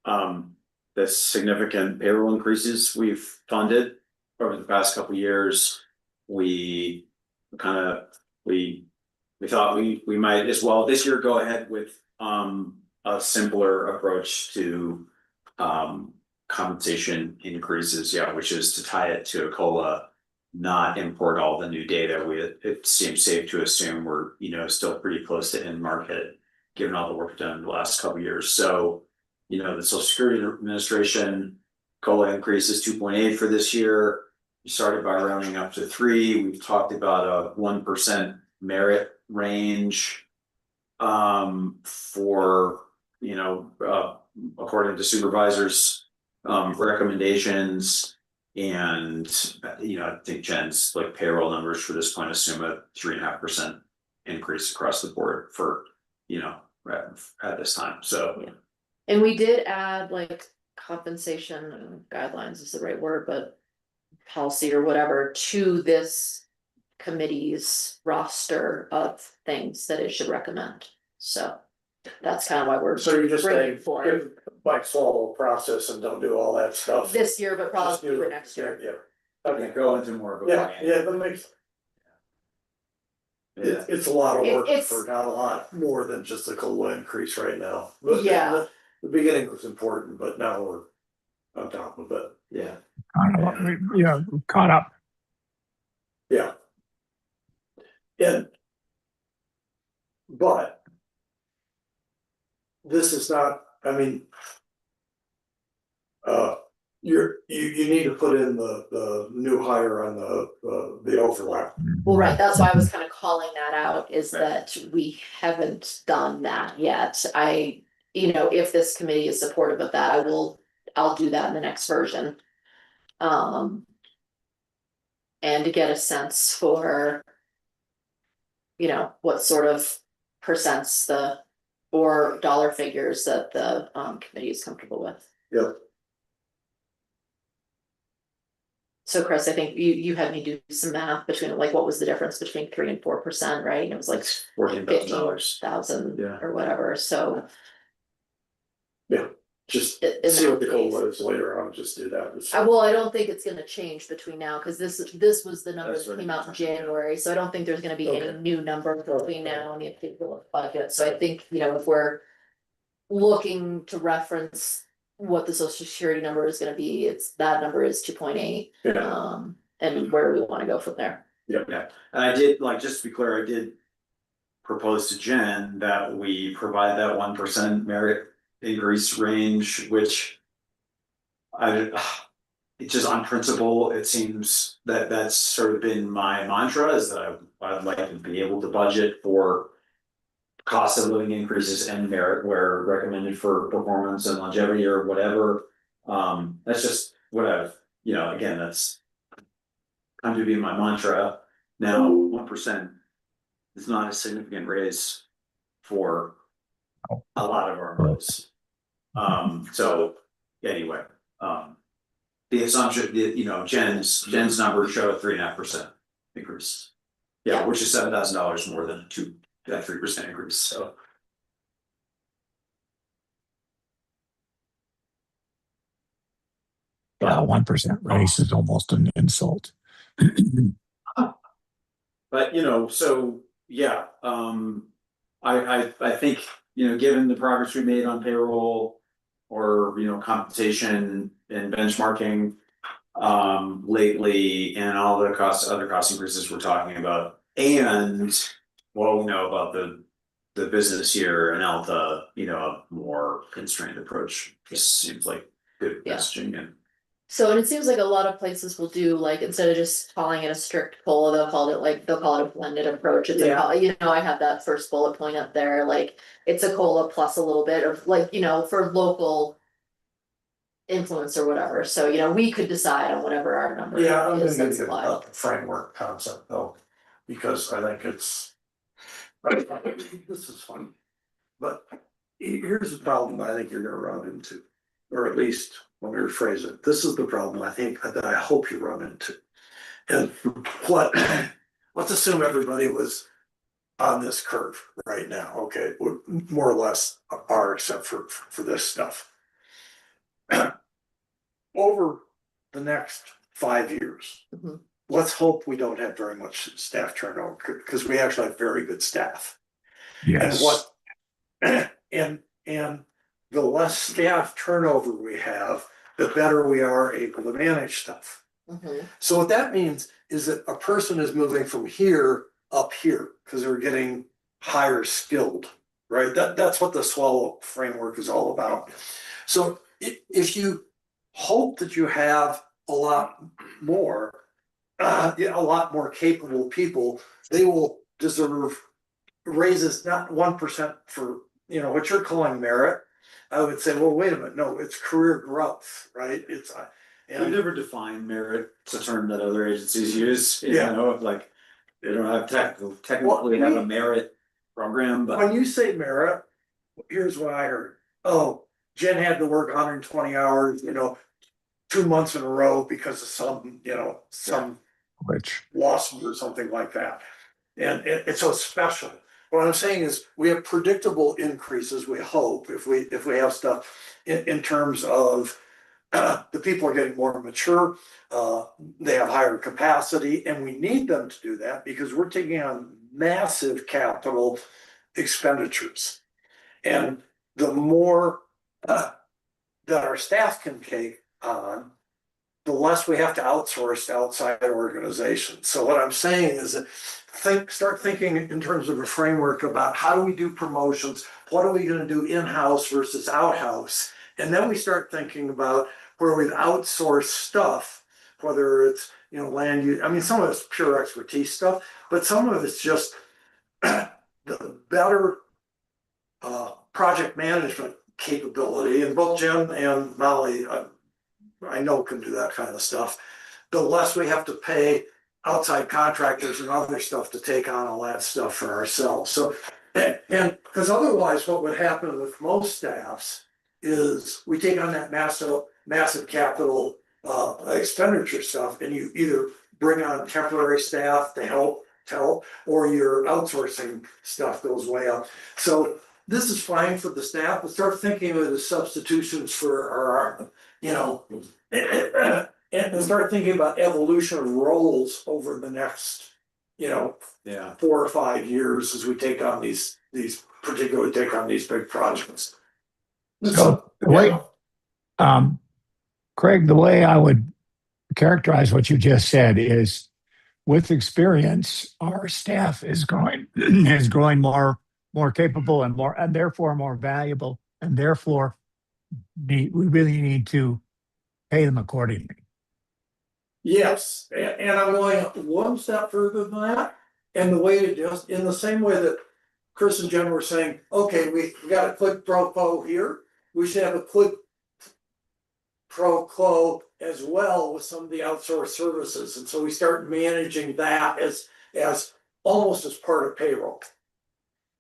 the significant payroll increases we've funded over the past couple of years, we thought we might as well this year go ahead with a simpler approach to compensation increases, which is to tie it to a COLA, not import all the new data. It seems safe to assume we're, still pretty close to end market, given all the work done in the last couple of years. So, the Social Security Administration COLA increase is 2.8 for this year. We started by rounding up to 3. We've talked about a 1% merit range for, according to supervisors recommendations. And I think Jen's like payroll numbers for this point assume a 3.5% increase across the board for at this time. So Yeah. And we did add like compensation guidelines is the right word, but policy or whatever to this committee's roster of things that it should recommend. So That's kind of why we're So you're just saying, bringing forward like swallow process and don't do all that stuff. this year, but Just probably do for it. next year. Yeah. Okay, go into more of a. Yeah, plan. yeah, that makes, Yeah, it's a lot of work It's- for not a lot more than just a COLA increase right now. But Yeah. The beginning was important, but now we're on top of it. yeah, Caught up. Yeah. And. But. This is not, I mean. You need to put in the new hire on the overlap. Well, right, that's why I was kind of calling that out, is Right. that we haven't done that yet. If this committee is supportive of that, I'll do that in the next version. And to get a sense for. What sort of percents or dollar figures that the committee is comfortable with. Yep. So Chris, I think you had me do some math between, like, what was the difference between 3% and 4%, right? And it was like $14,000. 15,000 Yeah. or whatever, so. Just in see what the that COLA case. is later on, just do that. I don't think it's gonna change between now, cause this was the number That's that what came it out in is. January, so I don't think there's gonna be any Okay. new number between now and the approval of budget, so I think, if we're. Looking to reference what the social security number is gonna be, that number is 2.8, Yeah, and where we wanna go from there. yeah, and I did, like, just to be clear, I did. Propose to Jen that we provide that 1% merit increase range, which. It just on principle, it seems that that's sort of been my mantra, is that I'd like to be able to budget for. Cost of living increases and merit where recommended for performance and longevity or whatever. That's just what again, that's. Come to be my mantra. Now, 1% is not a significant raise for a lot of our employees. So anyway, the assumption, Jen's numbers show a 3.5% increase. Yeah, which is $7,000 more than that 3% increase, so. Yeah, 1% raise is almost an insult. But so, yeah, I think, given the progress we made on payroll. Or, compensation and benchmarking. Lately, and all the other cost increases we're talking about, and. What we know about the business year and Alta, a more constrained approach, just seems like good Yeah. messaging and. And it seems like a lot of places will do, like, instead of just calling it a strict COLA, they'll call it a blended approach. It's I have that first bullet point up there, like, it's a COLA plus a little bit of, like, for local. Influence or whatever, so we could decide on whatever our number yeah, I'm is gonna that's give you applied. a framework concept though, because I think it's. This is fun. But here's the problem I think you're gonna run into, or at least let me rephrase it, this is the problem I think that I hope you run into. And let's assume everybody was on this curve right now, okay, more or less are except for this stuff. Over the next 5 years, Mhm. let's hope we don't have very much staff turnover, because we actually have very good staff. Yes. And the less staff turnover we have, the better we are able to manage stuff. Mhm. So what that means is that a person is moving from here up here, because they're getting higher skilled, right? That's what the swallow framework is all about. So if you hope that you have a lot more, a lot more capable people, they will deserve raises, not 1% for, what you're calling merit. I would say, well, wait a minute, no, it's career growth, right? It's. I've never defined merit, it's a term that other agencies use, Yeah. like, they don't have technically have a merit program, but. When you say merit, here's what I heard. Oh, Jen had to work 120 hours, 2 months in a row because of some Which, lawsuit or something like that. And it's so special. what I'm saying is, we have predictable increases, we hope, if we have stuff in terms of. The people are getting more mature, they have higher capacity, and we need them to do that because we're taking on massive capital expenditures. And the more that our staff can take on, the less we have to outsource to outside organizations. So what I'm saying is that start thinking in terms of a framework about how do we do promotions, what are we gonna do in-house versus out-house? And then we start thinking about where we'd outsource stuff, whether it's, land use, I mean, some of it's pure expertise stuff, but some of it's just the better project management capability, and both Jen and Molly, I know can do that kind of stuff. The less we have to pay outside contractors and other stuff to take on all that stuff for ourselves. So, and because otherwise what would happen with most staffs is we take on that massive capital expenditure stuff, and you either bring on temporary staff to help, or your outsourcing stuff goes way up. So this is fine for the staff, but start thinking of it as substitutions for our, and start thinking about evolution of roles over the next, Yeah. 4 or 5 years as we take on these particularly take on these big projects. So the way, Craig, the way I would characterize what you just said is, with experience, our staff is growing more capable and therefore more valuable, and therefore we really need to pay them accordingly. Yes, and I'm going one step further than that, and the way to just, in the same way that Chris and Jen were saying, okay, we got a quid pro quo here, we should have a quid pro quo as well with some of the outsourced services, and so we start managing that as almost as part of payroll.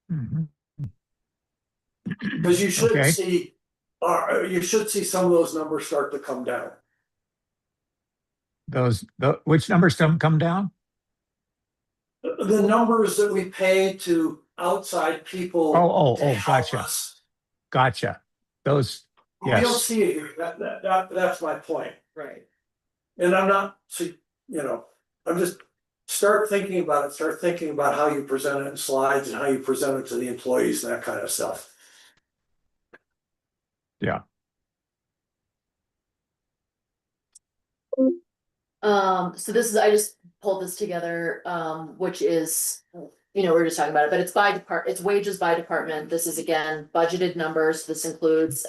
Mhm. Because you should Okay. see, some of those numbers start to come down. Which numbers don't come down? The numbers that we pay to outside people. Oh, to help gotcha. us. Gotcha. Those, We don't yes. see it here, that's my point. Right. And I'm not, I'm just, start thinking about it, start thinking about how you present it in slides and how you present it to the employees and that kind of stuff. Yeah. So this is, I just pulled this together, which is, we're just talking about it, but it's it's wages by department. This is again, budgeted numbers. This includes,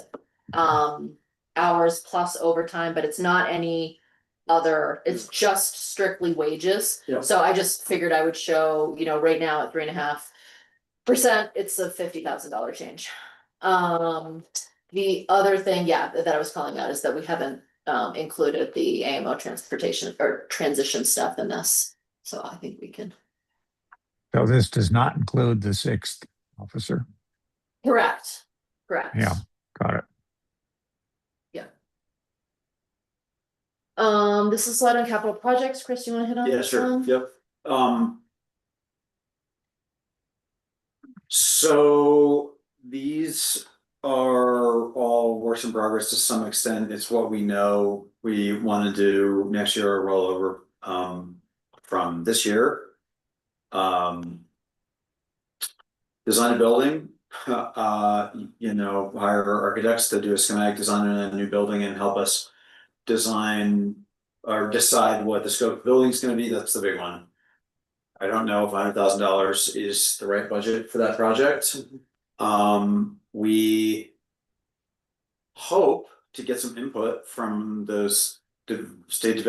hours plus overtime, but it's not any other, it's just strictly wages. Yeah. So I just figured I would show, right now at 3.5%, it's a $50,000 change. The other thing, that I was calling out is that we haven't included the AMO transportation or transition stuff in this. So I think we can. So this does not include the 6th officer. Correct. Yeah, got it. This is a slide on capital projects. Chris, you want to hit on Yeah, this sure, one? yep. So these are all works in progress to some extent. It's what we know we want to do next year or rollover from this year. Design a building, hire architects to do a schematic design on a new building and help us design or decide what the scope of the building is going to be. That's the big one. I don't know if $100,000 is the right budget for that project. We hope to get some input from those State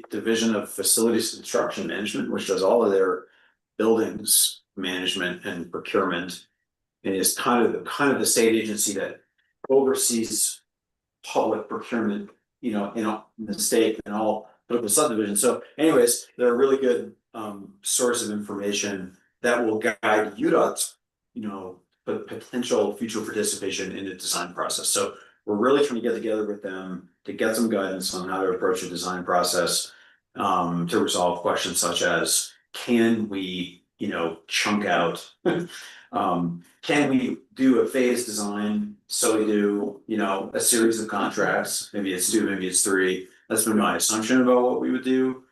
Division of Facilities Construction Management, which does all of their buildings management and procurement, and is kind of the state agency that oversees public procurement, in the state and all political subdivisions. So anyways, they're a really good source of information that will guide UDOT's, potential future participation in the design process. So we're really trying to get together with them to get some guidance on how to approach a design process, to resolve questions such as, can we you know, chunk out. Can we do a phase design? So we do, you know, a series of contracts, maybe it's 2, maybe it's 3, that's been my assumption about what we would do.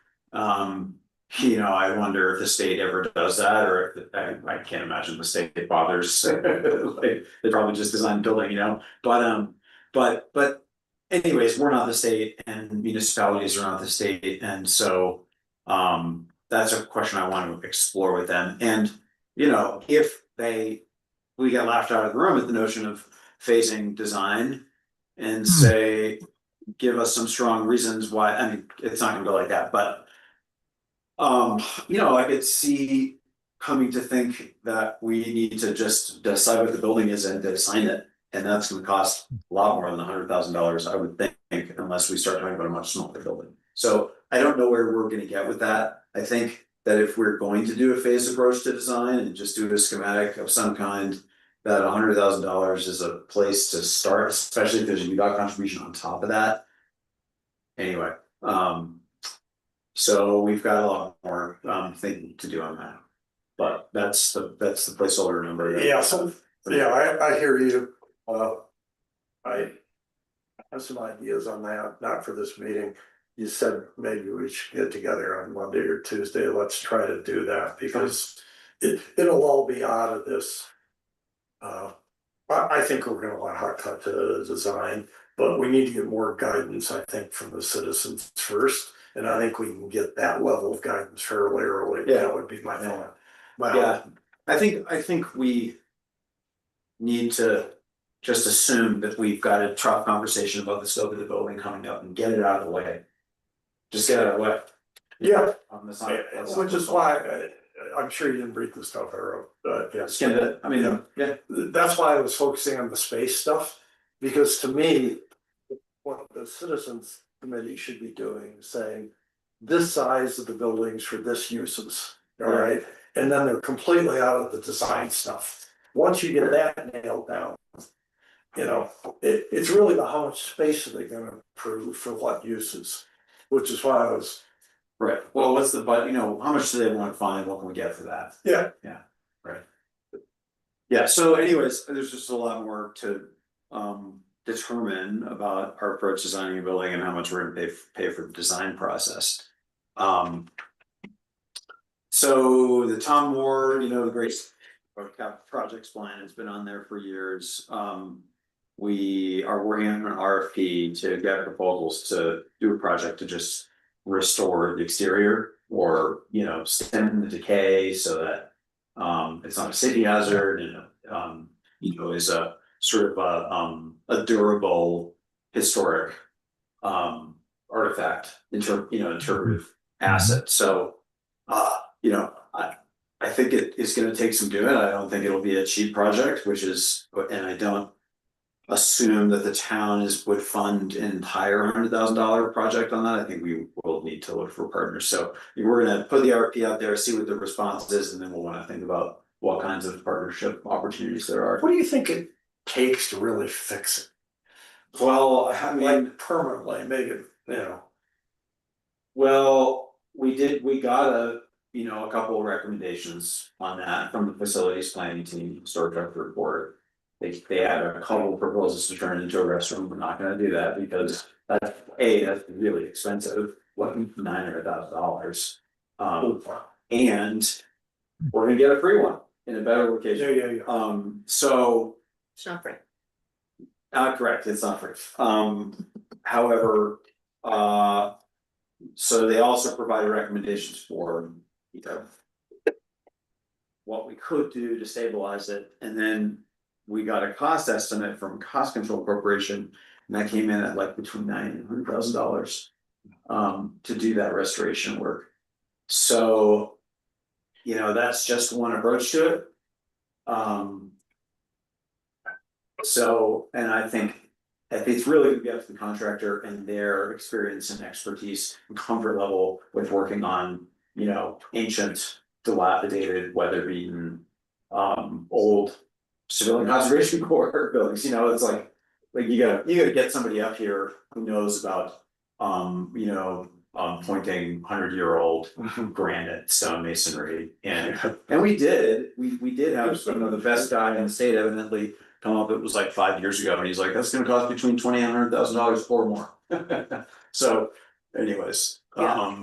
You know, I wonder if the state ever does that, or if, I can't imagine the state bothers, like, they probably just design a building, you know, but anyways, we're not the state and municipalities are not the state, and so. That's a question I want to explore with them, and, you know, if we get laughed out of the room at the notion of phasing design. And say, give us some strong reasons why, I mean, it's not gonna go like that, but. You know, I could see coming to think that we need to just decide what the building is and design it. And that's gonna cost a lot more than $100,000, I would think, unless we start talking about a much smaller building. So I don't know where we're gonna get with that. I think that if we're going to do a phased approach to design and just do a schematic of some kind, that $100,000 is a place to start, especially if there's a UDOT contribution on top of that. Anyway, so we've got a lot more thinking to do on that. But that's the placeholder number. Yeah, so, yeah, I hear you. I have some ideas on that, not for this meeting. You said maybe we should get together on Monday or Tuesday. Let's try to do that because it'll all be out of this. I think we're gonna want hot cut to design, but we need to get more guidance, I think, from the citizens first. And I think we can get that level of guidance fairly early. Yeah. That would be my thought. Yeah, I think we need to just assume that we've got a tough conversation about the scope of the building coming up and get it out of the way. Just get it out of the way. Yeah, That's not- which is why I'm sure you didn't read the stuff I wrote, but yeah. Skim it, I mean, yeah, That's why I was focusing on the space stuff, because to me, what the citizens committee should be doing, is saying. This size of the buildings for this uses, all right, and then they're completely out of the design stuff. Once you get that nailed down. You know, it's really about how much space are they gonna approve for what uses, which is why I was. right, well, what's the, but, you know, how much do they want to find, what can we get for that? Yeah. Yeah, so anyways, there's just a lot more to determine about our approach to designing a building and how much we're gonna pay for the design process. So the Tom Moore, you know, the great projects plan has been on there for years. We are working on an RFP to get proposals to do a project to just restore the exterior or, you know, stem the decay so that it's not a safety hazard and you know, is a sort of a durable historic artifact, interpretive asset. So you know, I think it is gonna take some doing. I don't think it'll be a cheap project, and I don't assume that the town would fund an entire $100,000 project on that. I think we will need to look for partners. So we're gonna put the RFP out there, see what the response is, and then we'll wanna think about what kinds of partnership opportunities there are. What do you think it takes to really fix it? Well, I mean, Like permanently make it, you know. well, we got a couple of recommendations on that from the facilities planning team, historic director report. They had a couple of proposals to turn into a restroom. We're not gonna do that because that's really expensive, what, $900,000. And we're gonna get a free one in a better location. Yeah. So. It's not free. Correct, it's not free. However, so they also provided recommendations for, you know, what we could do to stabilize it, and then we got a cost estimate from Cost Control Corporation, and that came in at like between $90,000 and $100,000 to do that restoration work. So, you know, that's just one approach to it. So, and I think if it's really gonna be up to the contractor and their experience and expertise and comfort level with working on, you know, ancient, dilapidated, weather-beaten, old civilian conservation corps buildings, you know, it's like you gotta get somebody up here who knows about, you know, pointing 100-year-old granite stonemasonry, and we did have some of the best guy in the state evidently come up. It was like 5 years ago, and he's like, that's gonna cost between $20,000 and $100,000 or more. So anyways, I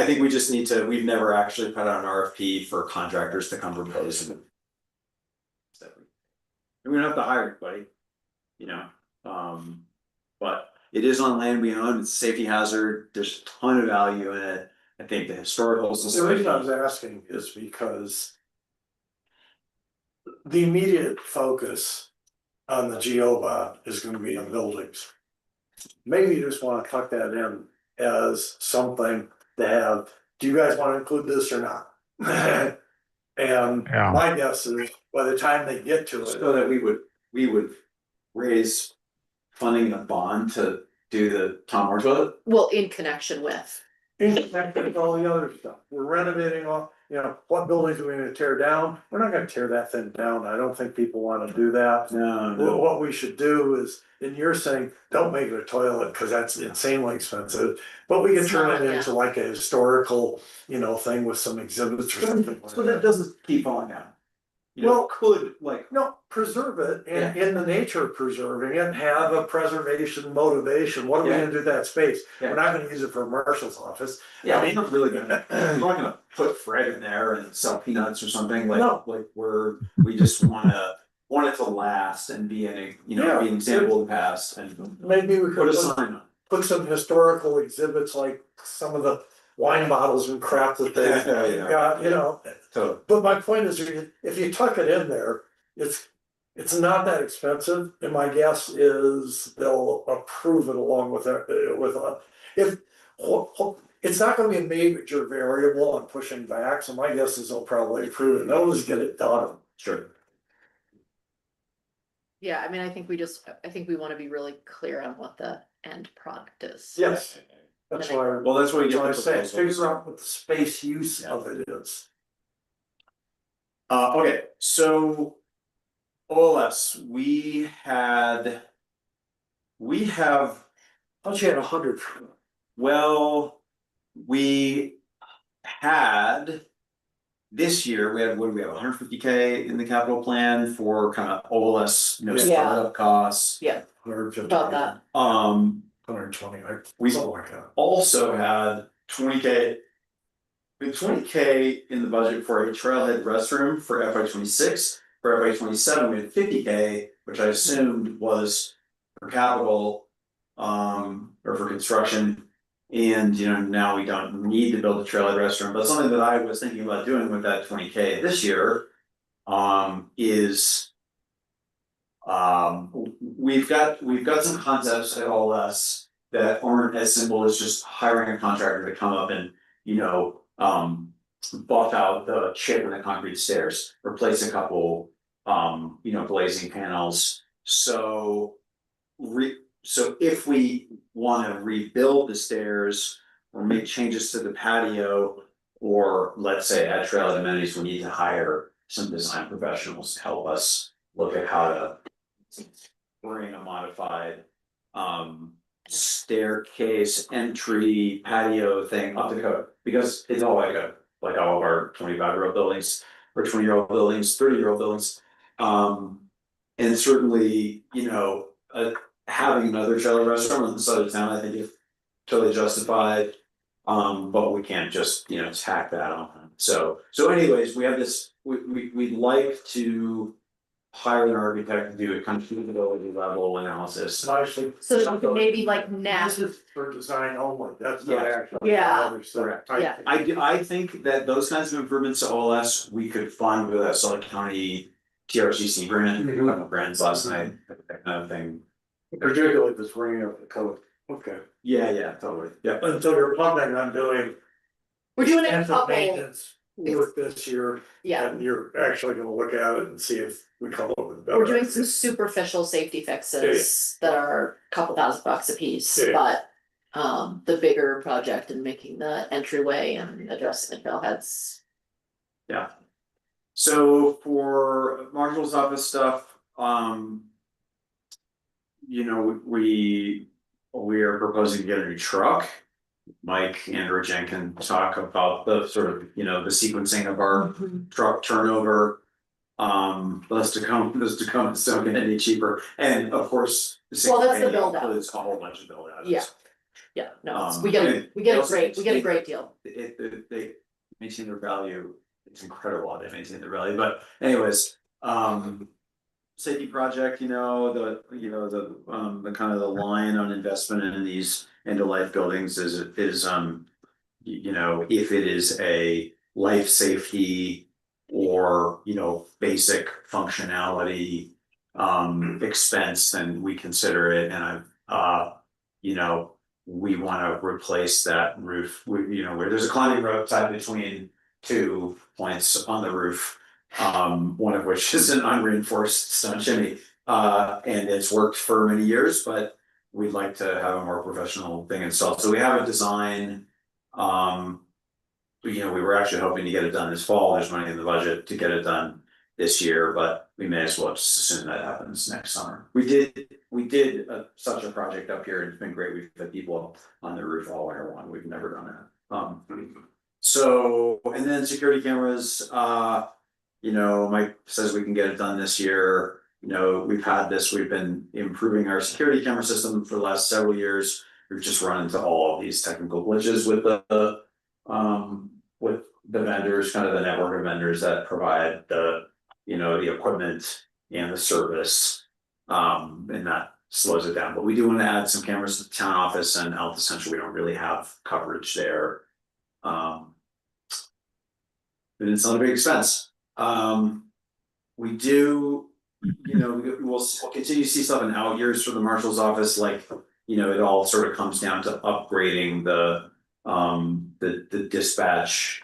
think we just need to, we've never actually put out an RFP for contractors to come propose. And we don't have to hire anybody, you know, but it is on land we own, it's a safety hazard, there's a ton of value in it. I think the historical. The reason I was asking is because the immediate focus on the GeoBot is gonna be on buildings. Maybe you just wanna tuck that in as something to have, do you guys wanna include this or not? And Yeah. my guess is by the time they get to it. So that we would raise funding in a bond to do the Tom Moore toilet. Well, in connection with, In connection with all the other stuff, we're renovating all, you know, what buildings are we gonna tear down? We're not gonna tear that thing down, I don't think people wanna do that. No, What we should do is, and you're saying, don't make it a toilet, cause that's insanely expensive, but we can It's turn not, it yeah. into like a historical, you know, thing with some exhibits or something like so that that. doesn't keep falling down. You know, Well, could like, no, preserve it, and in the nature of preserving it, have a preservation motivation, what are we Yeah. gonna do with that space? Yeah. We're not gonna use it for Marshall's office. yeah, we're not really gonna, we're not gonna put Fred in there and sell peanuts or something, No. like we just want it to last and be be an example of the past and Maybe we put could a sign on. put some historical exhibits like some of the wine bottles and crap that they Yeah. got, you know. So, But my point is, if you tuck it in there, it's not that expensive, and my guess is they'll approve it along with it's not gonna be a major variable on pushing back, so my guess is they'll probably approve it, and they'll just get it done. sure. yeah, I mean, I think we wanna be really clear on what the end product is. Yes. That's why, Well, that's what we that's get why I the say, proposals. figure out what the space use of it is. Okay, so OLS, we have, Thought you had 100. well, we had. This year, what do we have, 150K in the capital plan for kind of OLS, no Yeah. startup costs. Yeah, 150, about that, 120, We- something like that. Also had 20K. With 20K in the budget for a trailhead restroom for FY 26, for FY 27, we had 50K, which I assumed was for capital. Or for construction. And now we don't need to build a trailhead restroom, but something that I was thinking about doing with that 20K this year. Is. We've got some concepts at OLS that aren't as simple as just hiring a contractor to come up and, buff out the chip and the concrete stairs, replace a couple, glazing panels. So if we wanna rebuild the stairs or make changes to the patio, or let's say add trail amenities, we need to hire some design professionals to help us look at how to bring a modified staircase entry patio thing up to code, because it's all like all of our 25-year-old buildings or 20-year-old buildings, 30-year-old buildings. And certainly, having another trailer restaurant on the side of town, I think is totally justified. But we can't just, tack that on. So anyways, we have this, we'd like to hire an architect to do a kind of feasibility level analysis. Nicely. so maybe like This is for design only, that's not Yeah. actually. Yeah. other stuff. Correct. Yeah. I think that those kinds of improvements to OLS, we could fund with a Salt Lake County TRCC grant, grants last night, that kind of thing. Particularly if it's bringing up the code, okay. Yeah, totally, yeah. Until you're planning on doing we're doing a extensive couple, maintenance work this year, yeah, and you're actually gonna look at it and see if we come up with better. we're doing some superficial safety fixes that are a couple $1,000 a piece, Yeah. but. The bigger project and making the entryway and addressing the trailheads. Yeah. So for Marshall's office stuff, we are proposing to get a new truck. Mike and Jen can talk about the sort of, you know, the sequencing of our truck turnover. Those to come, it's not gonna be cheaper, and of course. Well, that's the build out. Includes a whole bunch of build outs. Yeah. Yeah, no, Um, we get and we get they a also great, we get a maintain- great deal. They maintain their value, it's incredible how they maintain their value, but anyways, safety project, you know, the kind of the line on investment in these end of life buildings is, you know, if it is a life safety or, you know, basic functionality expense, then we consider it, and you know, we wanna replace that roof, you know, where there's a climbing rope tied between 2 points on the roof. One of which is an unreinforced stone chimney, and it's worked for many years, but we'd like to have a more professional thing installed, so we have a design. You know, we were actually hoping to get it done this fall, there's money in the budget to get it done this year, but we may as well just assume that happens next summer. We did such a project up here, and it's been great, we've had people on the roof all winter long, we've never done that. So, and then security cameras, you know, Mike says we can get it done this year. You know, we've been improving our security camera system for the last several years. We've just run into all of these technical glitches with the vendors, kind of the network of vendors that provide the, you know, the equipment and the service. And that slows it down, but we do want to add some cameras to the town office and Alta Central. We don't really have coverage there. And it's not a big expense. We do, you know, we'll continue to see stuff in out years for the marshal's office, like, you know, it all sort of comes down to upgrading the dispatch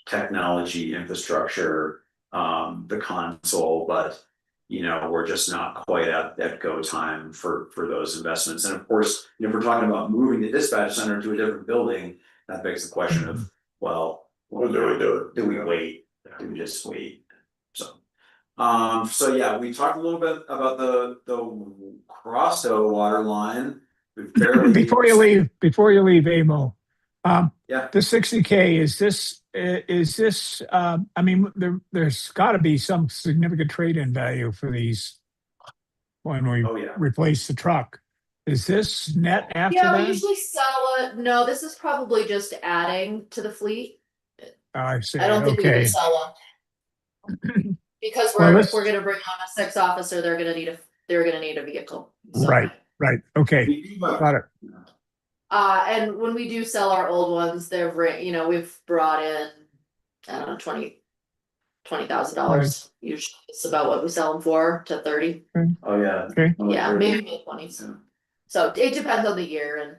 technology infrastructure, the console, but you know, we're just not quite at go time for those investments. And of course, you know, if we're talking about moving the dispatch center to a different building, that begs the question of, well, When do we do it? do we wait? Do we just wait? So yeah, we talked a little bit about the Crosso water line. We've barely. Before you leave, Amo, Yeah. the 60K, is this, I mean, there's gotta be some significant trade-in value for these when we Oh, yeah. replace the truck. Is this net after Yeah, we that? usually sell it, no, this is probably just adding to the fleet. I see, I don't think we okay. would sell one. Because Well, if we're gonna bring on a 6th officer, they're gonna need a vehicle. So- Right, okay, We do, got it. And when we do sell our old ones, you know, we've brought in, I don't know, $20,000. Usually it's about what we sell them for, to 30. Oh, yeah. Okay. Yeah, maybe mid-20s. Yeah. So it depends on the year and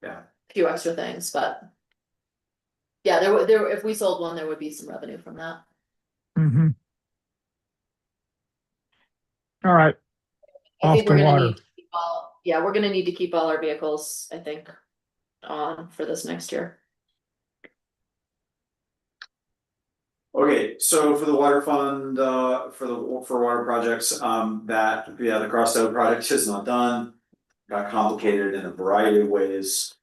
Yeah. a few extra things, but. Yeah, if we sold one, there would be some revenue from that. Mm-hmm. All right, I Off think the we're gonna water. need to keep we're gonna need to keep all our vehicles, I think, on for this next year. Okay, so for the water fund, for water projects, the Crosso project is not done. Got complicated in a variety of ways.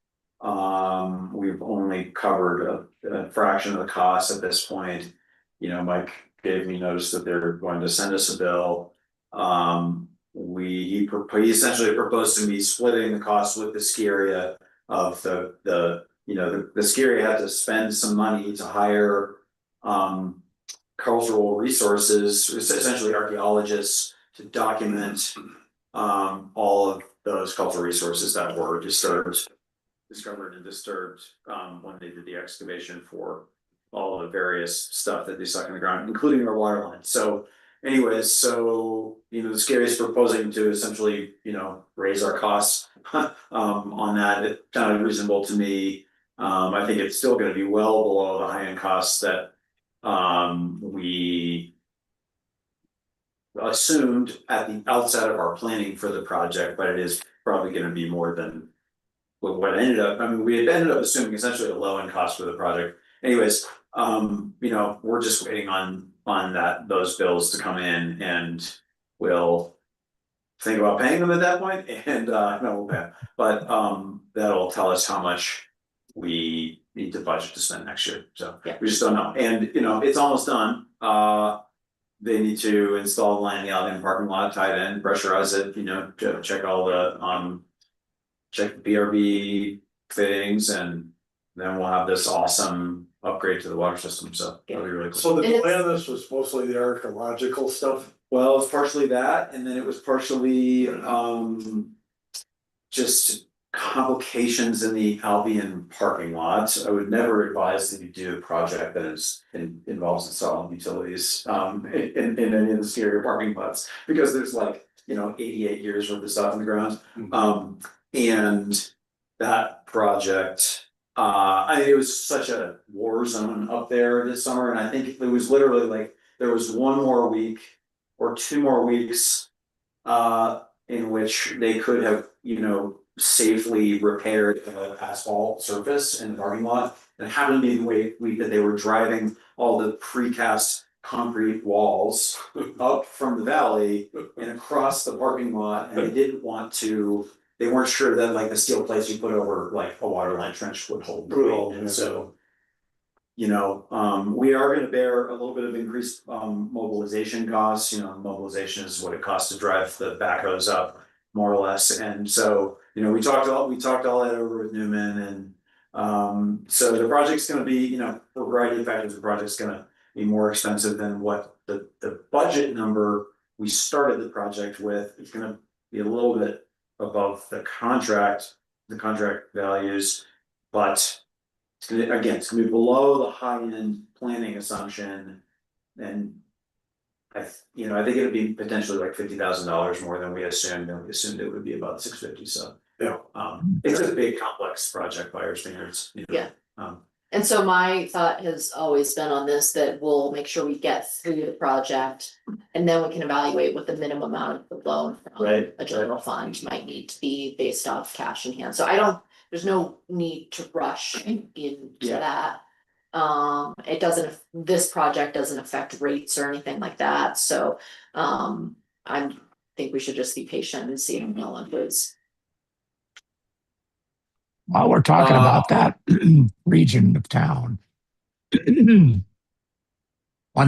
We've only covered a fraction of the cost at this point. You know, Mike gave me notice that they're going to send us a bill. He essentially proposed to me splitting the cost with the ski area of the ski area had to spend some money to hire cultural resources, essentially archaeologists, to document all of those cultural resources that were discovered and disturbed when they did the excavation for all the various stuff that they stuck in the ground, including our water line. So anyways, the ski area is proposing to essentially, raise our costs on that. It sounded reasonable to me. I think it's still gonna be well below the high-end costs that we assumed at the outset of our planning for the project, but it is probably gonna be more than what ended up. I mean, we had ended up assuming essentially a low-end cost for the project. Anyways, we're just waiting on those bills to come in, and we'll think about paying them at that point, and that'll tell us how much we need to budget to spend next year, so Yeah. we just don't know, and it's almost done. They need to install the line out in the parking lot, tie it in, pressurize it, check all the check the BRB fittings, and then we'll have this awesome upgrade to the water system, so that'll be really cool. So the It's- plan of this was mostly the archaeological stuff. Well, it's partially that, and then it was partially just complications in the Albion parking lot. I would never advise that you do a project that involves installing utilities in any of the scarier parking lots, because there's 88 years worth of stuff in the ground. And that project, it was such a war zone up there this summer, and I think it was literally there was one more week or 2 more weeks in which they could have, safely repaired the asphalt surface in the parking lot. And happened to be the week that they were driving all the precast concrete walls up from the valley and across the parking lot, and they weren't sure that the steel plates you put over a water line trench would hold the weight, and so. We are gonna bear a little bit of increased mobilization costs. Mobilization is what it costs to drive the backhoes up, more or less, and so, we talked all that over with Newman, and so the project's gonna be, for a variety of factors, the project's gonna be more expensive than what the budget number we started the project with. It's gonna be a little bit above the contract values, but it's gonna be below the high end planning assumption, and I think it'd be potentially $50,000 more than we assumed, and we assumed it would be about 650, so. Yeah. It's a big complex project by our standards. Yeah. And so my thought has always been on this, that we'll make sure we get through the project, and then we can evaluate what the minimum amount of the loan from Right, a general fund might need to be based off cash in hand. So there's no need to rush into Yeah. that. This project doesn't affect rates or anything like that, so I think we should just be patient and see how it goes. While we're talking about that region of town, when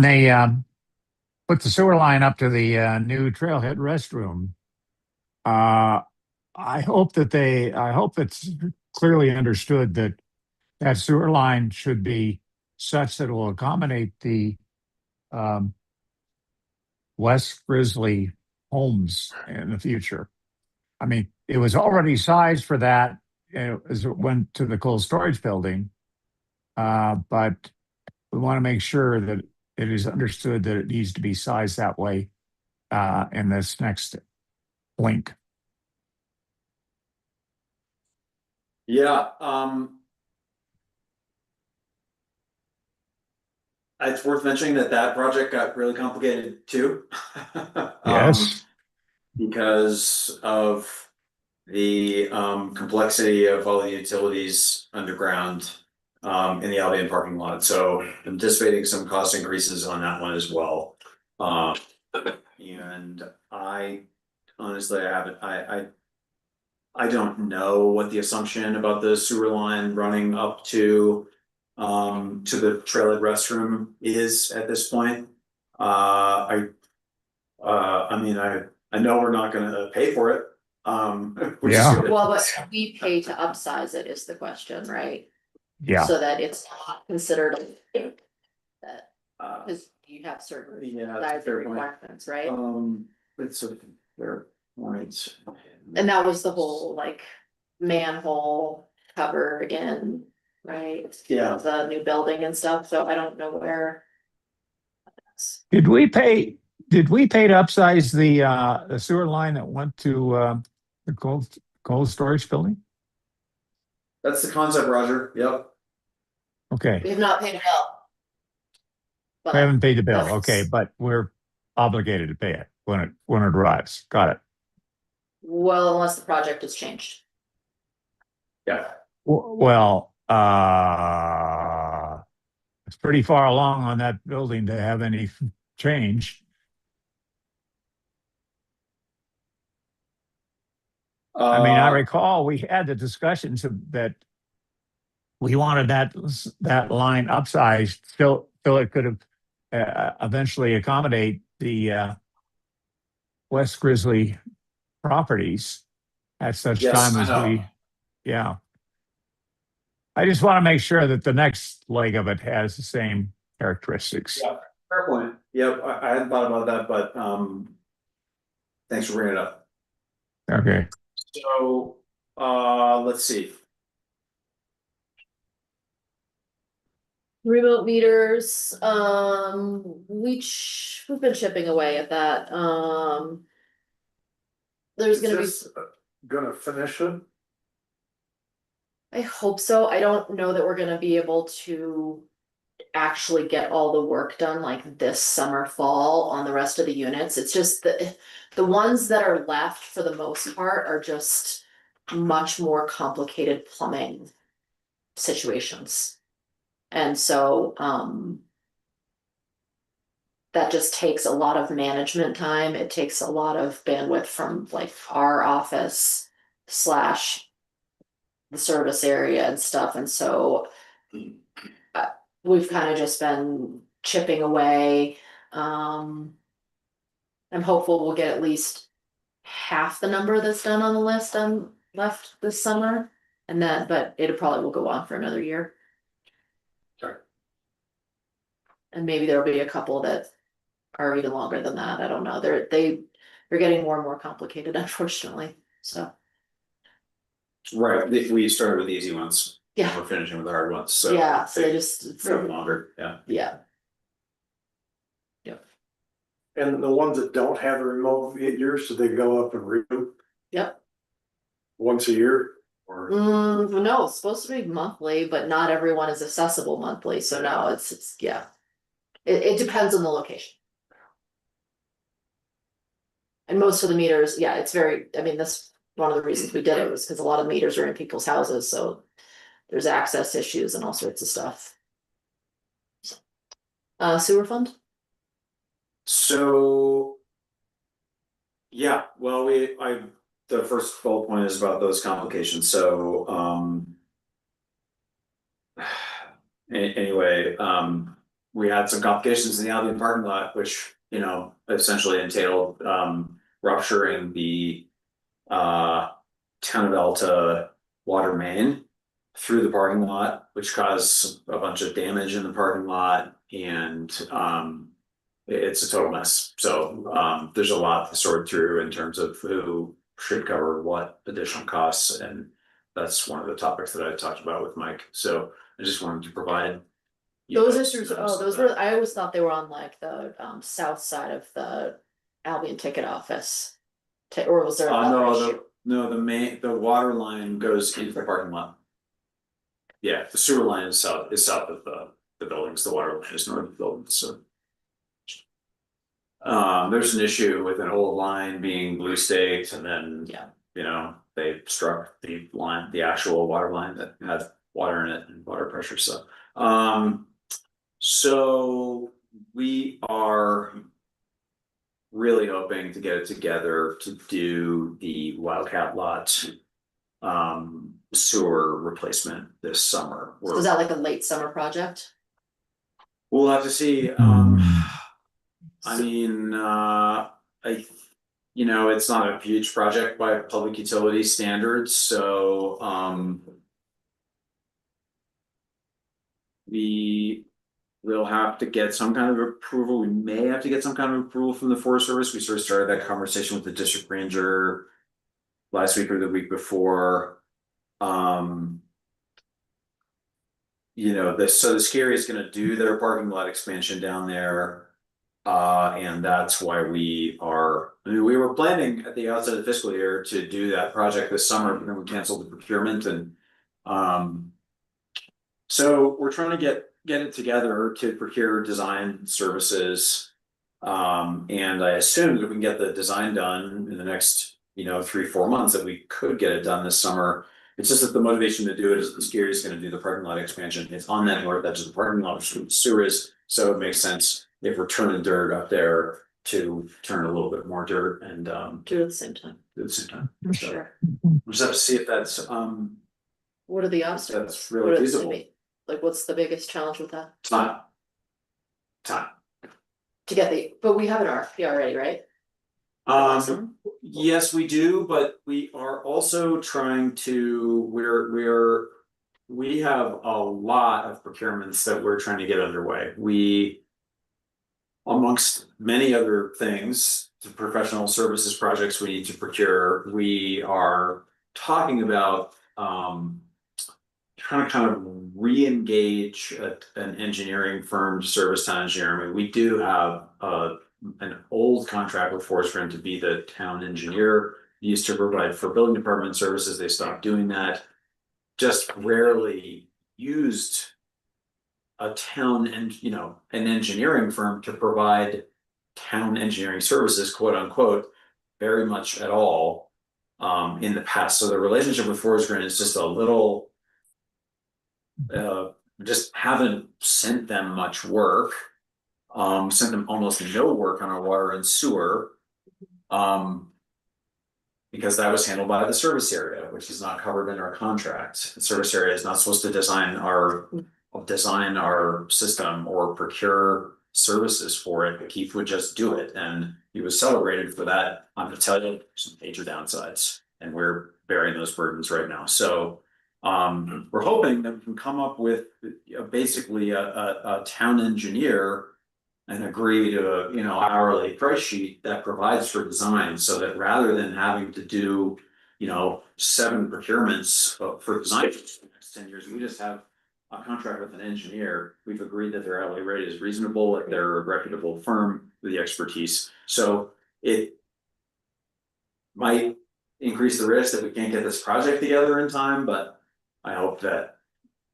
they put the sewer line up to the new trailhead restroom, I hope it's clearly understood that that sewer line should be such that it will accommodate the West Grizzly homes in the future. I mean, it was already sized for that as it went to the cold storage building, but we want to make sure that it is understood that it needs to be sized that way in this next link. Yeah, it's worth mentioning that project got really complicated too. Yes. Because of the complexity of all the utilities underground in the Albion parking lot, so anticipating some cost increases on that one as well. And I honestly, I don't know what the assumption about the sewer line running up to the trailer restroom is at this point. I know we're not gonna pay for it. Which is Yeah. good. Well, but we pay to upsize it is the question, right? Yeah. So that it's not considered that, Uh, because you have certain Yeah, that's a dietary fair point. requirements, right? It's a fair point. And that was the whole manhole cover again, right? Yeah. The new building and stuff, so I don't know where. Did we pay to upsize the sewer line that went to the cold storage building? That's the concept, Roger. Yep. Okay. We have not paid a bill. But We haven't paid the bill. that's- Okay, but we're obligated to pay it when it arrives. Got it. Well, unless the project has changed. Yeah. Well, it's pretty far along on that building to have any change. I mean, I recall we had the discussions that we wanted that line upsized, so it could have eventually accommodate the West Grizzly properties at such Yes, time I as know. yeah. I just want to make sure that the next leg of it has the same characteristics. Yeah. Fair point. Yep, I hadn't thought about that, but thanks for bringing it up. Okay. So let's see. Remote meters, we've been chipping away at that, there's gonna be. Gonna finish it? I hope so. I don't know that we're gonna be able to actually get all the work done like this summer, fall on the rest of the units. It's just the ones that are left for the most part are just much more complicated plumbing situations. And so, that just takes a lot of management time. It takes a lot of bandwidth from like our office slash the service area and stuff, and so we've kind of just been chipping away. I'm hopeful we'll get at least half the number that's done on the list left this summer, and that, but it probably will go on for another year. Sorry. And maybe there'll be a couple that are even longer than that. I don't know. They're getting more and more complicated, unfortunately. So Right, we started with the easy ones. yeah, We're finishing with the hard ones, so. yeah. So they just it's, Go longer, yeah. yeah. And the ones that don't have the remote meters, do they go up and read them Yep. once a year? Or No, it's supposed to be monthly, but not everyone is accessible monthly. So no, it's yeah. It depends on the location. And most of the meters, yeah, it's very, I mean, that's one of the reasons we did it was because a lot of meters are in people's houses, so there's access issues and all sorts of stuff. Sewer fund? So. Yeah, well, the first bullet point is about those complications, so, anyway, we had some complications in the Albion parking lot, which, you know, essentially entailed, rupturing the, Town of Alta water main through the parking lot, which caused a bunch of damage in the parking lot, and, it's a total mess. So there's a lot to sort through in terms of who should cover what additional costs, and that's one of the topics that I talked about with Mike. So I just wanted to provide. Those issues, those were, I always thought they were on like the south side of the Albion ticket office. Or was there another issue? No, the water line goes into the parking lot. Yeah, the sewer line is south of the buildings, the water line is north of the buildings, so. There's an issue with an old line being blue staked, and then, Yeah. you know, they struck the line, the actual water line that had water in it and water pressure, so. So we are really hoping to get it together to do the Wildcat Lot sewer replacement this summer. Was that like a late summer project? We'll have to see, I mean, you know, it's not a huge project by public utility standards, so, we will have to get some kind of approval. We may have to get some kind of approval from the Forest Service. We sort of started that conversation with the district ranger last week or the week before. You know, so the Scary is gonna do their parking lot expansion down there. And that's why we were planning at the outset of the fiscal year to do that project this summer, but then we canceled the procurement, and so we're trying to get it together to procure design services. And I assume that if we can get the design done in the next, 3-4 months, that we could get it done this summer. It's just that the motivation to do it is the Scary is gonna do the parking lot expansion. It's on that north edge of the parking lot, which the sewer is, so it makes sense if we're turning dirt up there to turn a little bit more dirt and Do it at the same time. at the same time. So Sure. we'll just have to see if that's What are the obstacles? That's really What are- feasible. Like, what's the biggest challenge with that? Time. Time. To get but we have an RFP already, right? Yes, we do, but we are also trying to, we have a lot of procurements that we're trying to get underway. We, amongst many other things, the professional services projects we need to procure, we are talking about, trying to kind of re-engage an engineering firm to service town engineering. I mean, we do have an old contract with Forest Grant to be the town engineer, used to provide for building department services. They stopped doing that. Just rarely used a town and, an engineering firm to provide town engineering services, quote unquote, very much at all in the past. So the relationship with Forest Grant is just a little just haven't sent them much work. Sent them almost no work on our water and sewer. Because that was handled by the service area, which is not covered in our contract. The service area is not supposed to design our system or procure services for it, but Keith would just do it, and he was celebrated for that. I'm gonna tell you some major downsides, and we're bearing those burdens right now. So we're hoping that we can come up with basically a town engineer and agree to a, hourly price sheet that provides for design, so that rather than having to do, 7 procurements for design for the next 10 years, we just have a contract with an engineer. We've agreed that their hourly rate is reasonable, that they're a reputable firm with the expertise. So it might increase the risk that we can't get this project together in time, but I hope that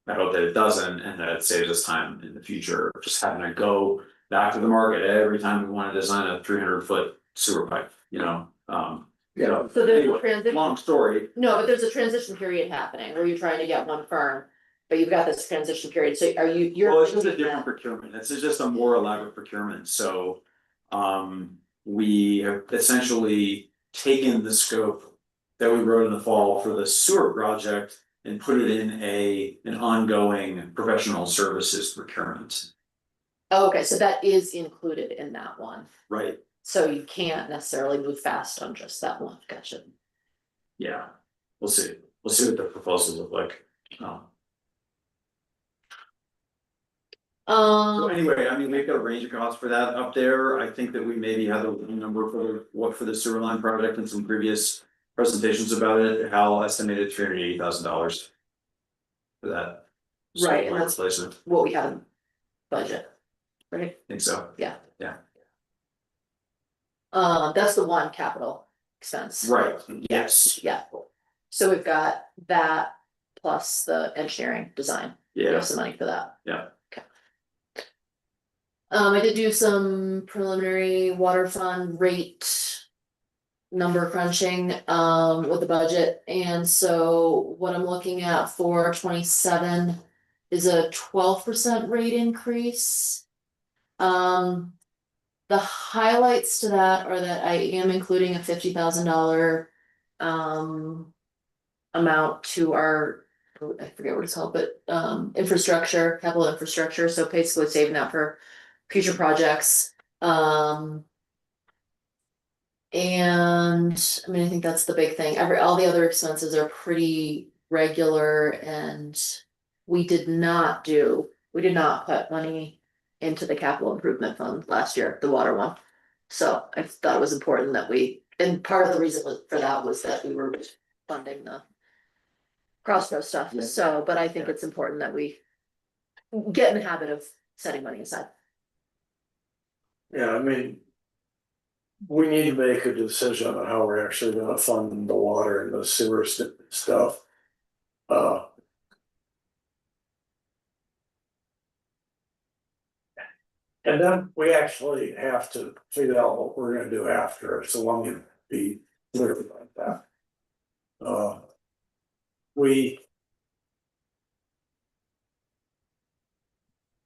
it doesn't, and that it saves us time in the future, just having to go back to the market every time we want to design a 300-foot sewer pipe, So there's a anyway, transition, long story. no, but there's a transition period happening where you're trying to get one firm, but you've got this transition period, so you're. Well, it's just a thinking different that- procurement, it's just a more elaborate procurement, so. We have essentially taken the scope that we wrote in the fall for the sewer project and put it in an ongoing professional services procurement. Oh, okay, so that is included in that one, Right, so you can't necessarily move fast on just that one, gotcha. yeah, we'll see what the proposals look like. So anyway, I mean, we've got a range of costs for that up there. I think that we maybe had a number for the sewer line project in some previous presentations about it. Hal estimated $380,000 for that. Right, sewer and line that's- replacement. What we have in budget, right? Think so. That's the one capital expense. Right, yes, Yeah, so we've got that plus the engineering design, we yeah, have some money for that. Yeah. Okay. I did do some preliminary water fund rate. Number crunching, with the budget, and so what I'm looking at for 27 is a 12% rate increase. The highlights to that are that I am including a $50,000 amount to our, I forget what it's called, but infrastructure, capital infrastructure, so basically saving that for future projects. And I mean, I think that's the big thing. All the other expenses are pretty regular, and we did not put money into the capital improvement fund last year, the water one. So I thought it was important that and part of the reason for that was that we were funding the Crossroads stuff, Yeah. so, but I think it's important that we get in the habit of setting money aside. Yeah, I mean. We need to make a decision on how we're actually gonna fund the water and the sewer stuff. And then we actually have to figure out what we're gonna do after, so let me be clear about that. Well,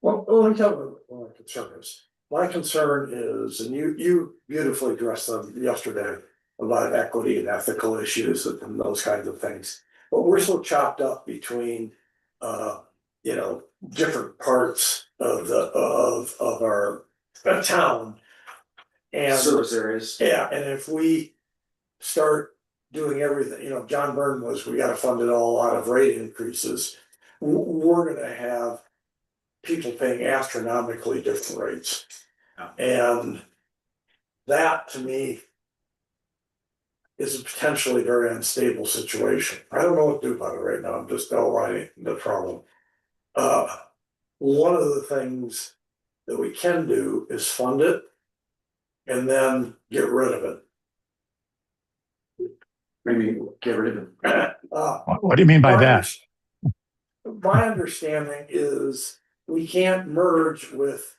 let me tell you what my concern is. My concern is, and you beautifully addressed them yesterday about equity and ethical issues and those kinds of things. but we're so chopped up between, different parts of our town. And Service areas. yeah, and if we start doing everything, John Byrne was, we gotta fund it all out of rate increases. We're gonna have people paying astronomically different rates. Yeah. And that to me is a potentially very unstable situation. I don't know what to do about it right now. I'm just outlining the problem. One of the things that we can do is fund it and then get rid of it. Maybe get rid of it. What do you mean by that? My understanding is we can't merge with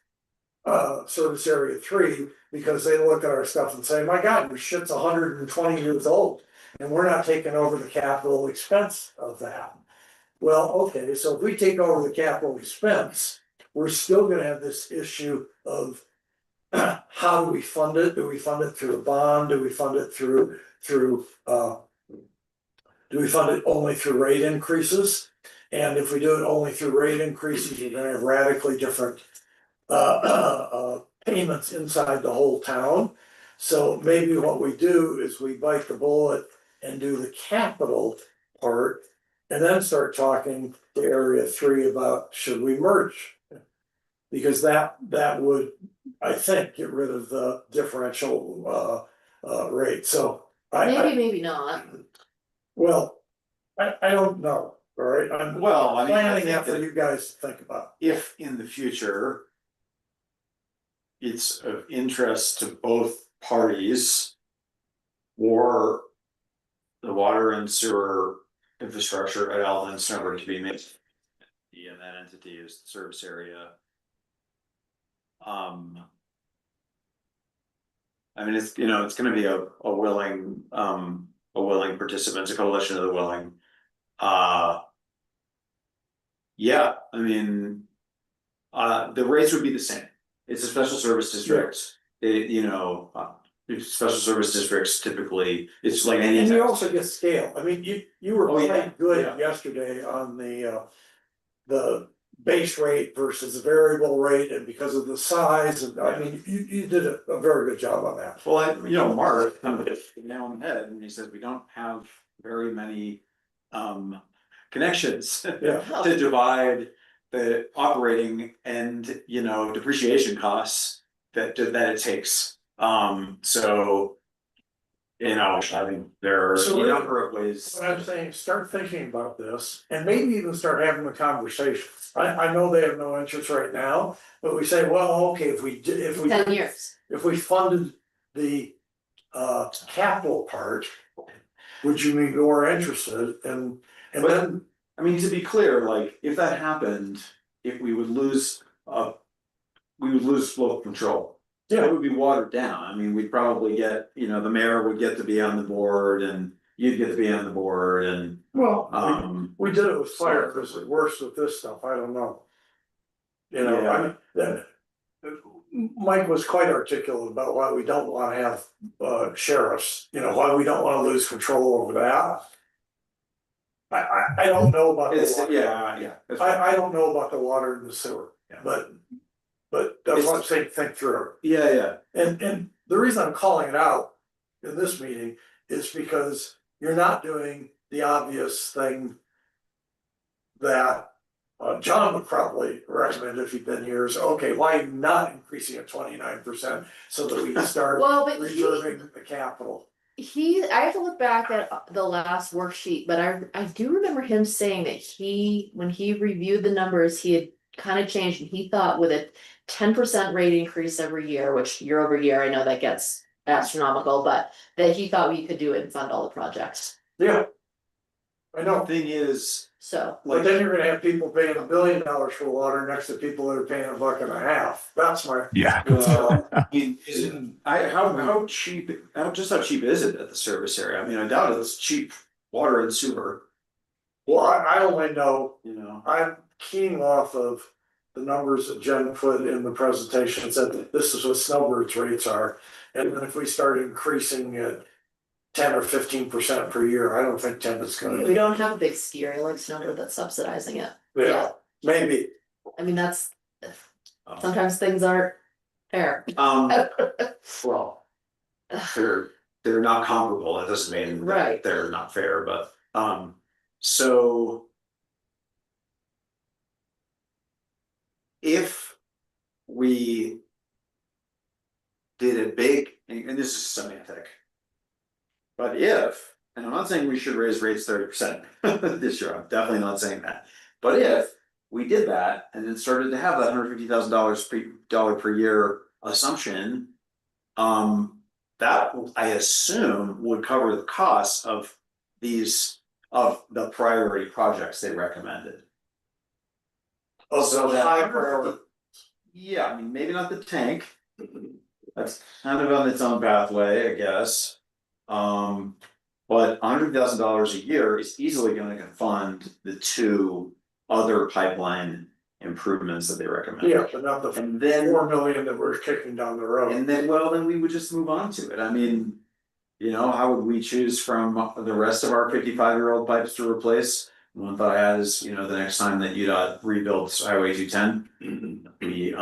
Service Area 3 because they look at our stuff and say, my God, your shit's 120 years old and we're not taking over the capital expense of that. Well, okay, so if we take over the capital expense, we're still gonna have this issue of how do we fund it? Do we fund it through a bond? Do we fund it through do we fund it only through rate increases? And if we do it only through rate increases, you're gonna have radically different payments inside the whole town. So maybe what we do is we bite the bullet and do the capital part. And then start talking to Area 3 about should we merge? Because that would, I think, get rid of the differential rate, so Maybe not. well, I don't know, all right, I'm Well, I mean, I planning think that for that you guys to think about. if in the future it's of interest to both parties or the water and sewer infrastructure at Allen and Snowbird to be made, and that entity is the service area. I mean, it's gonna be a willing participants, a coalition of the willing. Yeah, I mean, the rates would be the same. It's a special service district. Special service districts typically, it's like any. And you also get scale, I mean, you were Oh, yeah, quite good yeah. yesterday on the base rate versus the variable rate, and because of the size, and I mean, you did a very good job on that. Well, Mark kind of hit the nail on the head, and he says we don't have very many connections Yeah. to divide the operating and depreciation costs that it takes. So I think there are So a number of ways. What I'm saying, start thinking about this and maybe even start having the conversation. I know they have no interest right now, but we say, well, okay, if we 10 years. if we funded the capital part, would you be more interested? And then, I mean, to be clear, like if that happened, if we would lose local control. Yeah. It would be watered down. I mean, we'd probably get, the mayor would get to be on the board and you'd get to be on the board and, well, we did it with fire, is it worse with this stuff? I don't know. I mean, then Mike was quite articulate about why we don't wanna have sheriffs, why we don't wanna lose control over that. I don't know about the water. yeah. I don't know about the water and the sewer, Yeah. but that's what I'm saying, think through. Yeah. And the reason I'm calling it out in this meeting is because you're not doing the obvious thing that John would probably recommend if he'd been here is, okay, why are you not increasing it 29% so that we can start Well, but reserving the capital? I have to look back at the last worksheet, but I do remember him saying that when he reviewed the numbers, he had kind of changed and he thought with a 10% rate increase every year, which year over year, I know that gets astronomical, but that he thought we could do it and fund all the projects. Yeah. I know, Thing is, So, but then you're gonna have people paying $1 billion for water next to people that are paying $1.50. That's my. Yeah. I mean, how cheap is it at the service area? I mean, I doubt it's cheap water and sewer, Well, I only know, you I'm keying off of the numbers that Jen put in the presentation, said that this is what Snowbird's rates are. And then if we start increasing it 10 or 15% per year. I don't think 10 is We gonna, don't have a big ski area like Snowbird that's subsidizing it. yeah, maybe. I mean, that's, sometimes things aren't fair. Well, they're not comparable, that doesn't mean that Right. they're not fair, but, so. If we. Did a big, and this is semantic. But if, and I'm not saying we should raise rates 30% this year, I'm definitely not saying that. But if we did that and then started to have that $150,000 per year assumption. That I assume would cover the costs of these, of the priority projects they recommended. Also, that- high priority. Yeah, I mean, maybe not the tank. That's kind of on its own pathway, I guess. But $100,000 a year is easily gonna fund the two other pipeline improvements that they recommend. Yeah, but not the And then, 4 million that we're kicking down the road. and then, well, then we would just move on to it. I mean. You know, how would we choose from the rest of our 55-year-old pipes to replace? One thought I had is, you know, the next time that UDOT rebuilds Highway 210, we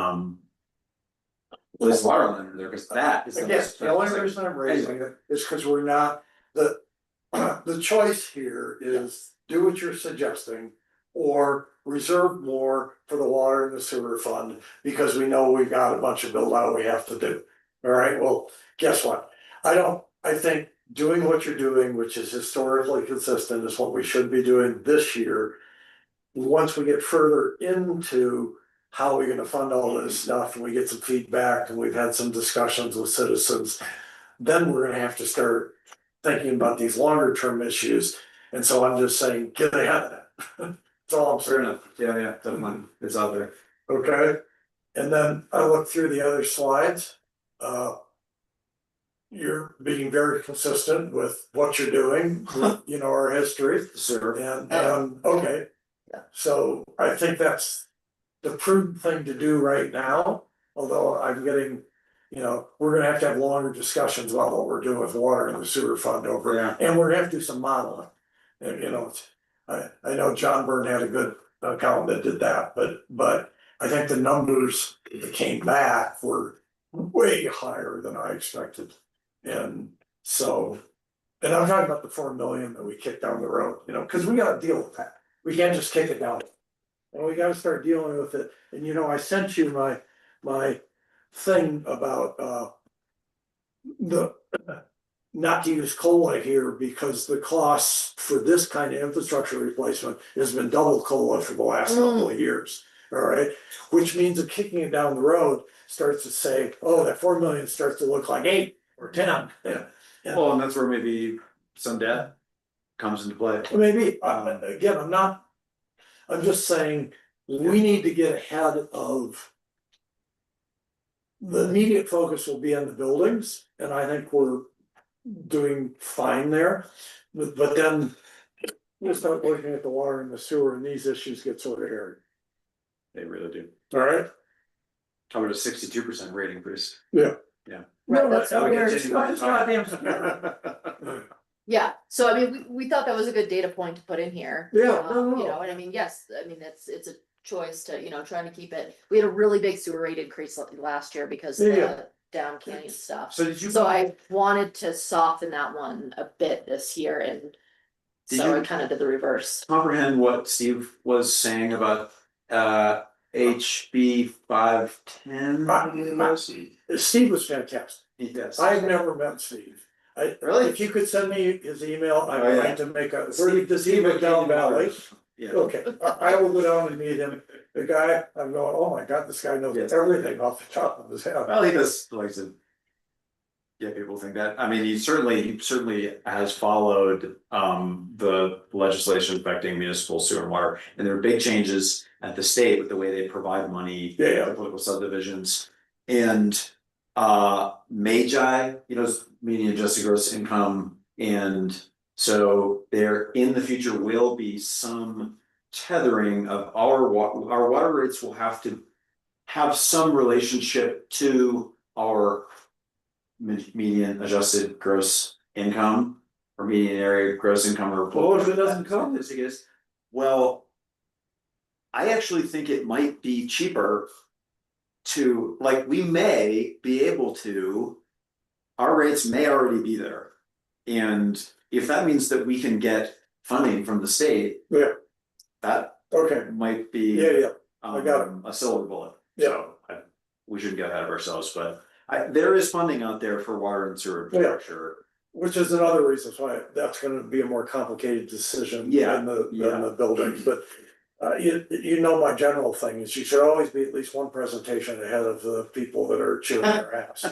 place water line under there, because that is the Again, most. the only reason I'm raising it is because we're not, the choice here is do what you're suggesting. Or reserve more for the water and the sewer fund, because we know we've got a bunch of build out we have to do. Alright, well, guess what? I think doing what you're doing, which is historically consistent, is what we should be doing this year. Once we get further into how we're gonna fund all this stuff and we get some feedback and we've had some discussions with citizens. Then we're gonna have to start thinking about these longer term issues, and so I'm just saying, get ahead of that. That's all I'm Fair saying, enough, yeah, definitely, it's out there. okay? And then I looked through the other slides, you're being very consistent with what you're doing, with, you know, our history. Sure. And, okay. Yeah. So I think that's the prudent thing to do right now, although I'm getting, you know, we're gonna have to have longer discussions about what we're doing with water and the sewer fund over. Yeah. And we're gonna have to do some modeling. And, you know, I know John Byrne had a good accountant that did that, but I think the numbers that came back were way higher than I expected. And so, and I'm talking about the 4 million that we kicked down the road, you know, cause we gotta deal with that. We can't just kick it down. And we gotta start dealing with it. And you know, I sent you my thing about the not to use COLA here, because the costs for this kind of infrastructure replacement has been double COLA for the last couple of years. All right, which means that kicking it down the road starts to say, oh, that 4 million starts to look like 8 or 10. Yeah. Well, and that's where maybe some debt comes into play. Maybe, again, I'm just saying, we need to get ahead of. The immediate focus will be on the buildings, and I think we're doing fine there. But then we'll start looking at the water and the sewer, and these issues get sort of hairy. They really do. Alright? How about a 62% rate increase? Right, that's what we're, Yeah. yeah, so I mean, we thought that was a good data point to put in here. Yeah, You know, and I mean, yes, I mean, it's a choice to, you know, trying to keep it, we had a really big sewer rate increase last year because of Yeah. the down canyon stuff. So did you? So I wanted to soften that one a bit this year, and Did so I you- kind of did the reverse. Comprehend what Steve was saying about HB 510? Steve was fantastic. Yes. I've never met Steve. Really? If you could send me his email, I'd Oh, yeah. like to make a, where does he live down Valley? Yeah. Okay, I will go down and meet him. The guy, I'm going, oh my God, this guy knows Yes. everything off the top of his head. Well, he does like to. Yeah, people think that. I mean, he certainly has followed the legislation affecting municipal sewer and water. And there are big changes at the state with the way they provide money. Yeah. To political subdivisions. And Magi, you know, is median adjusted gross income. And so there in the future will be some tethering of our water rates will have to have some relationship to our median adjusted gross income or median area gross income or. Well, if it doesn't come? Statistic is, well, I actually think it might be cheaper to, like, we may be able to, our rates may already be there. And if that means that we can get funding from the state, Yeah, that okay, might be. yeah, I got it. A silver bullet. Yeah. So we shouldn't get ahead of ourselves, but there is funding out there for water and sewer infrastructure. which is another reason why that's gonna be a more complicated decision. Yeah, Than the yeah. buildings, but. You know, my general thing is you should always be at least one presentation ahead of the people that are chewing their ass.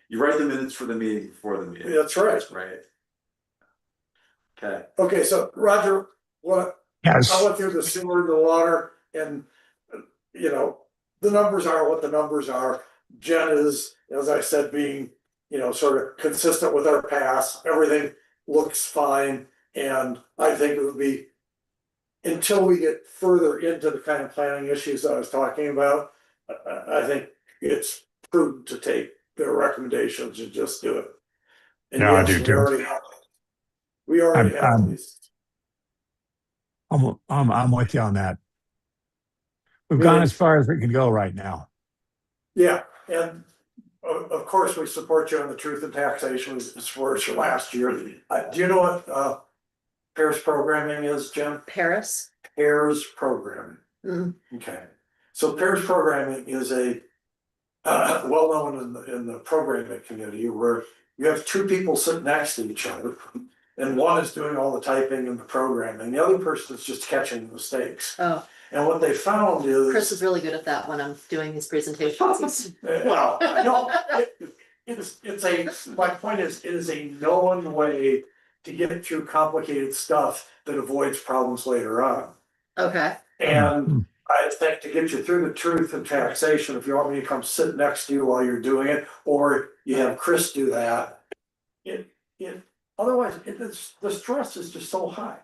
You write the minutes for the meeting before the meeting. That's right. Right. Okay. Okay, so Roger, I Yes, went through the sewer, the water, and, you know, the numbers are what the numbers are. Jen is, as I said, being, sort of consistent with our past, everything looks fine. And I think it would be, until we get further into the kind of planning issues I was talking about, I think it's prudent to take their recommendations and just do it. And Yeah, I yes, do too. We already have these. I'm with you on that. We've Yeah. gone as far as we can go right now. Yeah, and of course, we support you on the truth and taxation as far as your last year. Do you know what pairs programming is, Jim? Paris. Pairs programming. Mm. Okay, so pairs programming is a well known in the programming community where you have two people sitting next to each other, and one is doing all the typing and the programming, the other person is just catching the mistakes. Oh, And what they found is Chris is really good at that when I'm doing these presentations. well, no, my point is, it is a known way to get through complicated stuff that avoids problems later on. Okay. And I think to get you through the truth and taxation, if you want me to come sit next to you while you're doing it, or you have Chris do that. Otherwise, the stress is just so high.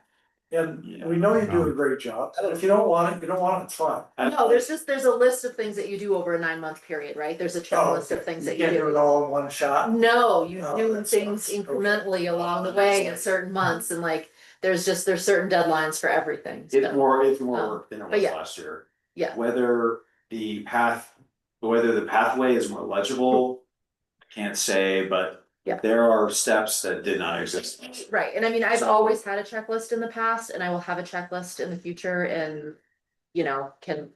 And we know you do a great job, and if you don't want it, you don't want it, it's fine. No, there's a list of things that you do over a 9-month period, right? There's a checklist of things that you can't do it do. all in one shot. No, you Oh, do that things sucks. Okay. incrementally along the way in certain months and like, there's certain deadlines for everything. It's so. more work than it but was yeah. last year. Yeah. Whether the pathway is more legible, I can't say, but. Yeah. There are steps that did not exist. Right, and I mean, I've always had a checklist in the past and I will have a checklist in the future and, can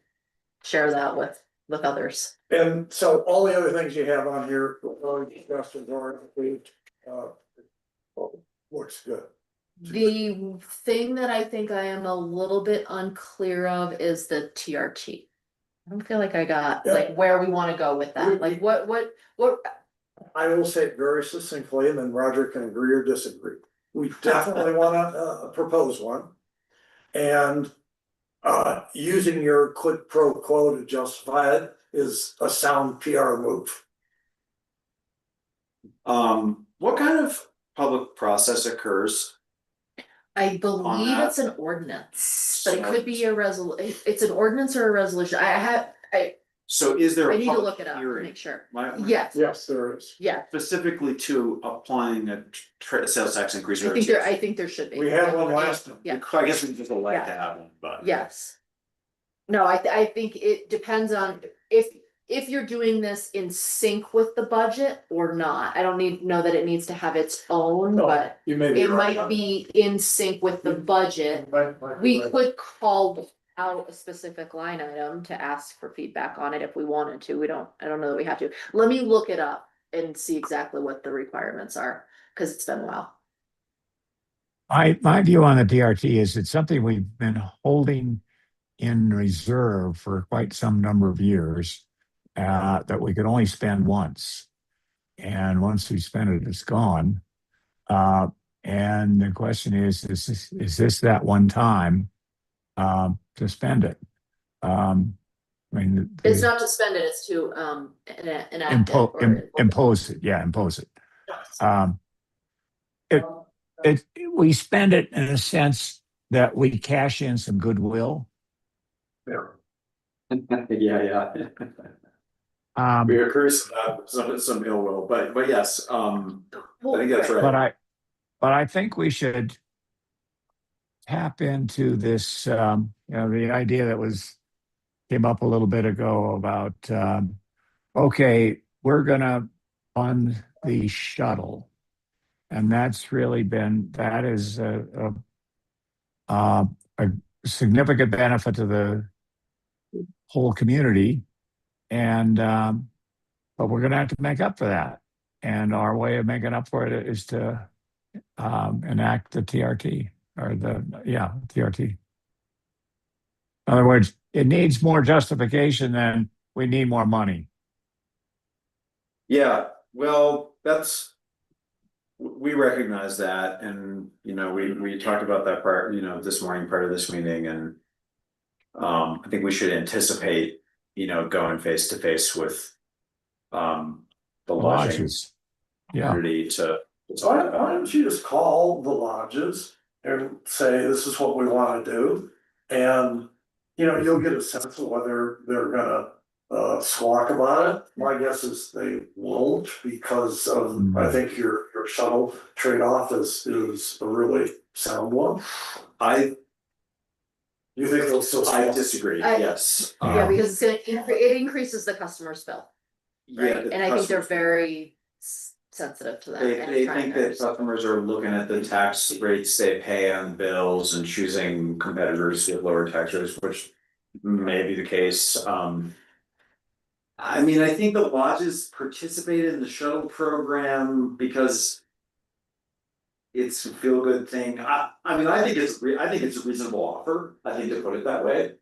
share that with others. And so all the other things you have on here, discussed and included, looks good. The thing that I think I am a little bit unclear of is the TRT. I don't feel like I got like where we wanna go with that, like what. I will say it very succinctly, and then Roger can agree or disagree. We definitely wanna propose one. And using your quid pro quo to justify it is a sound PR move. What kind of public process occurs? I believe that. it's an ordinance, but it could be a it's an ordinance or a resolution, So is there I a need to public look it up to hearing? make sure. My- Yes, Yes, there is. yeah, Specifically to applying a sales tax increase. I think there should be. We had one last time. Yeah. I guess we just would like to Yeah. have one, but. Yes. No, I think it depends on if you're doing this in sync with the budget or not. I don't know that it needs to have its own, No, but You may be it right. might be in sync with the budget. Might be We right. could call out a specific line item to ask for feedback on it if we wanted to. I don't know that we have to. Let me look it up and see exactly what the requirements are, because it's been a while. My view on the DRT is it's something we've been holding in reserve for quite some number of years, that we could only spend once. And once we spend it, it's gone. And the question is this that one time to spend it? I mean, It's not to spend it, it's to enact it or impose it. Yeah, impose it. We spend it in a sense that we cash in some goodwill. Yeah, yeah. We occurs some ill will, but yes, I think that's right. but I think we should tap into this, the idea that came up a little bit ago about, okay, we're gonna fund the shuttle. And that is a significant benefit to the whole community. And, but we're gonna have to make up for that. And our way of making up for it is to enact the TRT or TRT. In other words, it needs more justification than we need more money. Yeah, well, we recognize that, and we talked about that prior, this morning prior to this meeting, and I think we should anticipate, going face to face with the lodging Lodges. Yeah. community to Why don't you just call the lodges and say, this is what we wanna do? And, you'll get a sense of whether they're gonna squawk about it. My guess is they won't, because I think your shuttle trade-off is a really sound one. You think they'll still? I disagree, yes. Yeah, because it increases the customer's bill, right? the And I think they're customers- very sensitive to that. They and think trying that to- customers are looking at the tax rates they pay on bills and choosing competitors with lower tax rates, which may be the case. I mean, I think the lodges participated in the shuttle program because it's a feel-good thing. I think it's a reasonable offer, I think, to put it that way.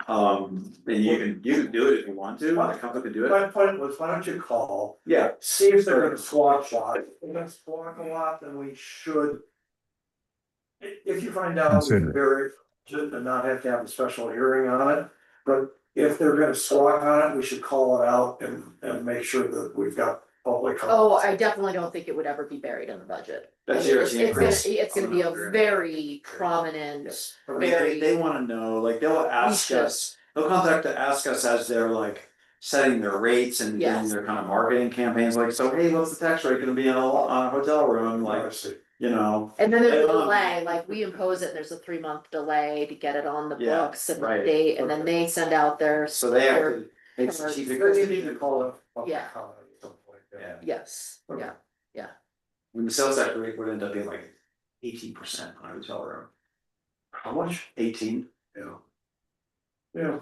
And you can do it if you want to, the company can do it. My point was, why don't you call, Yeah, see if they're gonna squawk a lot. If they're gonna squawk a lot, then we should. If you find out, we Consider can it. bury it and not have to have a special hearing on it. But if they're gonna squawk on it, we should call it out and make sure that we've got public. Oh, I definitely don't think it would ever be buried in the budget. that's It's gonna be a very prominent, I mean, they wanna know, like, they'll ask should. us, they'll ask us as they're like setting their rates and doing Yes. their kind of marketing campaigns, like, so hey, what's the tax rate gonna be on a hotel room, like, and then there's a Um, delay, like we impose it, there's a 3-month delay to get it on the Yeah, books and the right. date, and then they send out their. so they have their- to make Or- strategic. They need to call it. public Yeah. comment or something like that. Yeah, Yes, Okay. yeah, when the sales tax rate would end up being like 18% on a hotel room. How much? 18. Yeah. Yeah.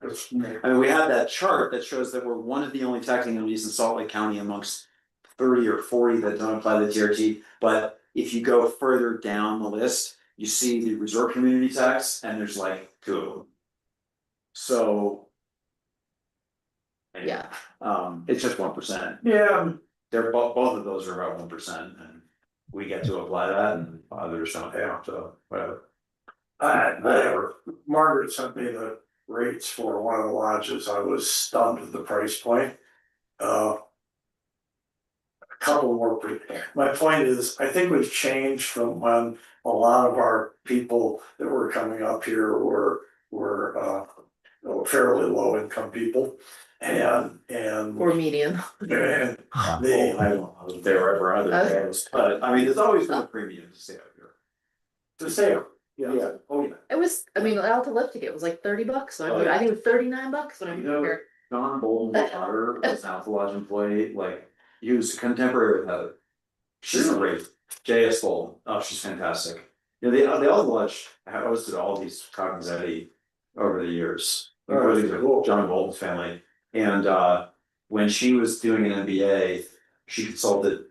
It's. I mean, we had that chart that shows that we're one of the only taxing entities in Salt Lake County amongst 30 or 40 that don't apply the TRT. But if you go further down the list, you see the resort community tax, and there's like 2 of them. So. yeah. It's just 1%. Yeah, They're both of those are about 1%, and we get to apply that, and others don't have, so whatever. whatever. Margaret sent me the rates for one of the lodges. I was stunned at the price point. A couple more, my point is, I think we've changed from when a lot of our people that were coming up here were fairly low income people. And Or median. the, I don't know if they were ever other days, but I mean, there's always been a premium to stay out here. to say, yeah, oh yeah. It was, I mean, out to lift ticket, it was like $30, so Oh, yeah. I think it was $39 when I You moved know, here. Don Bolton's daughter was an Alpha Lodge employee, like, he was contemporary with Heather. She's great, J.S. Bolton, oh, she's fantastic. They all Lodge hosted all these Cognizetti over the years, including the John Bolton's family. And when she was doing an MBA, she consulted,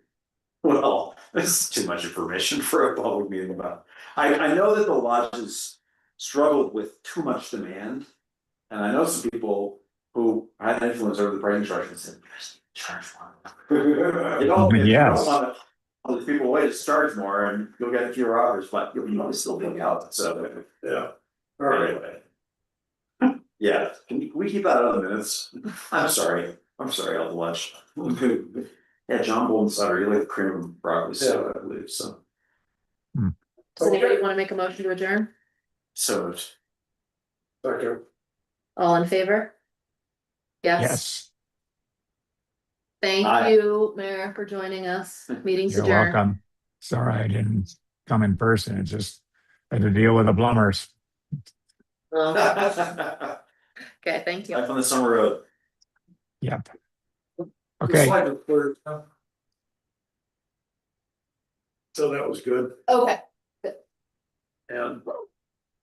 well, this is too much information for a public meeting about. I know that the lodges struggled with too much demand. And I know some people who had influence over the pricing structure and said, "Yes, charge more." You know, if you Yes. don't want all these people away, just charge more and you'll get fewer offers, but you'll still be out, so. Yeah. Anyway. Yeah, can we keep that out of the minutes? I'm sorry, I'll have lunch. Yeah, John Bolton's daughter, you like cream and broccoli soup, I believe, so. Does anybody wanna make a motion to adjourn? So, Okay. All in favor? Yes, Yes, thank Aye. you, Mayor, for joining us. Meeting's you're adjourned. welcome. Sorry I didn't come in person. It just had to deal with the plumbers. Okay, thank you. Life on the summer road. Yep. It's Okay, like a third, so that was good, Okay, and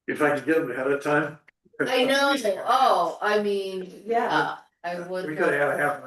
if I could get them ahead of time. I know, oh, I mean, yeah, I would. We could have had a half an hour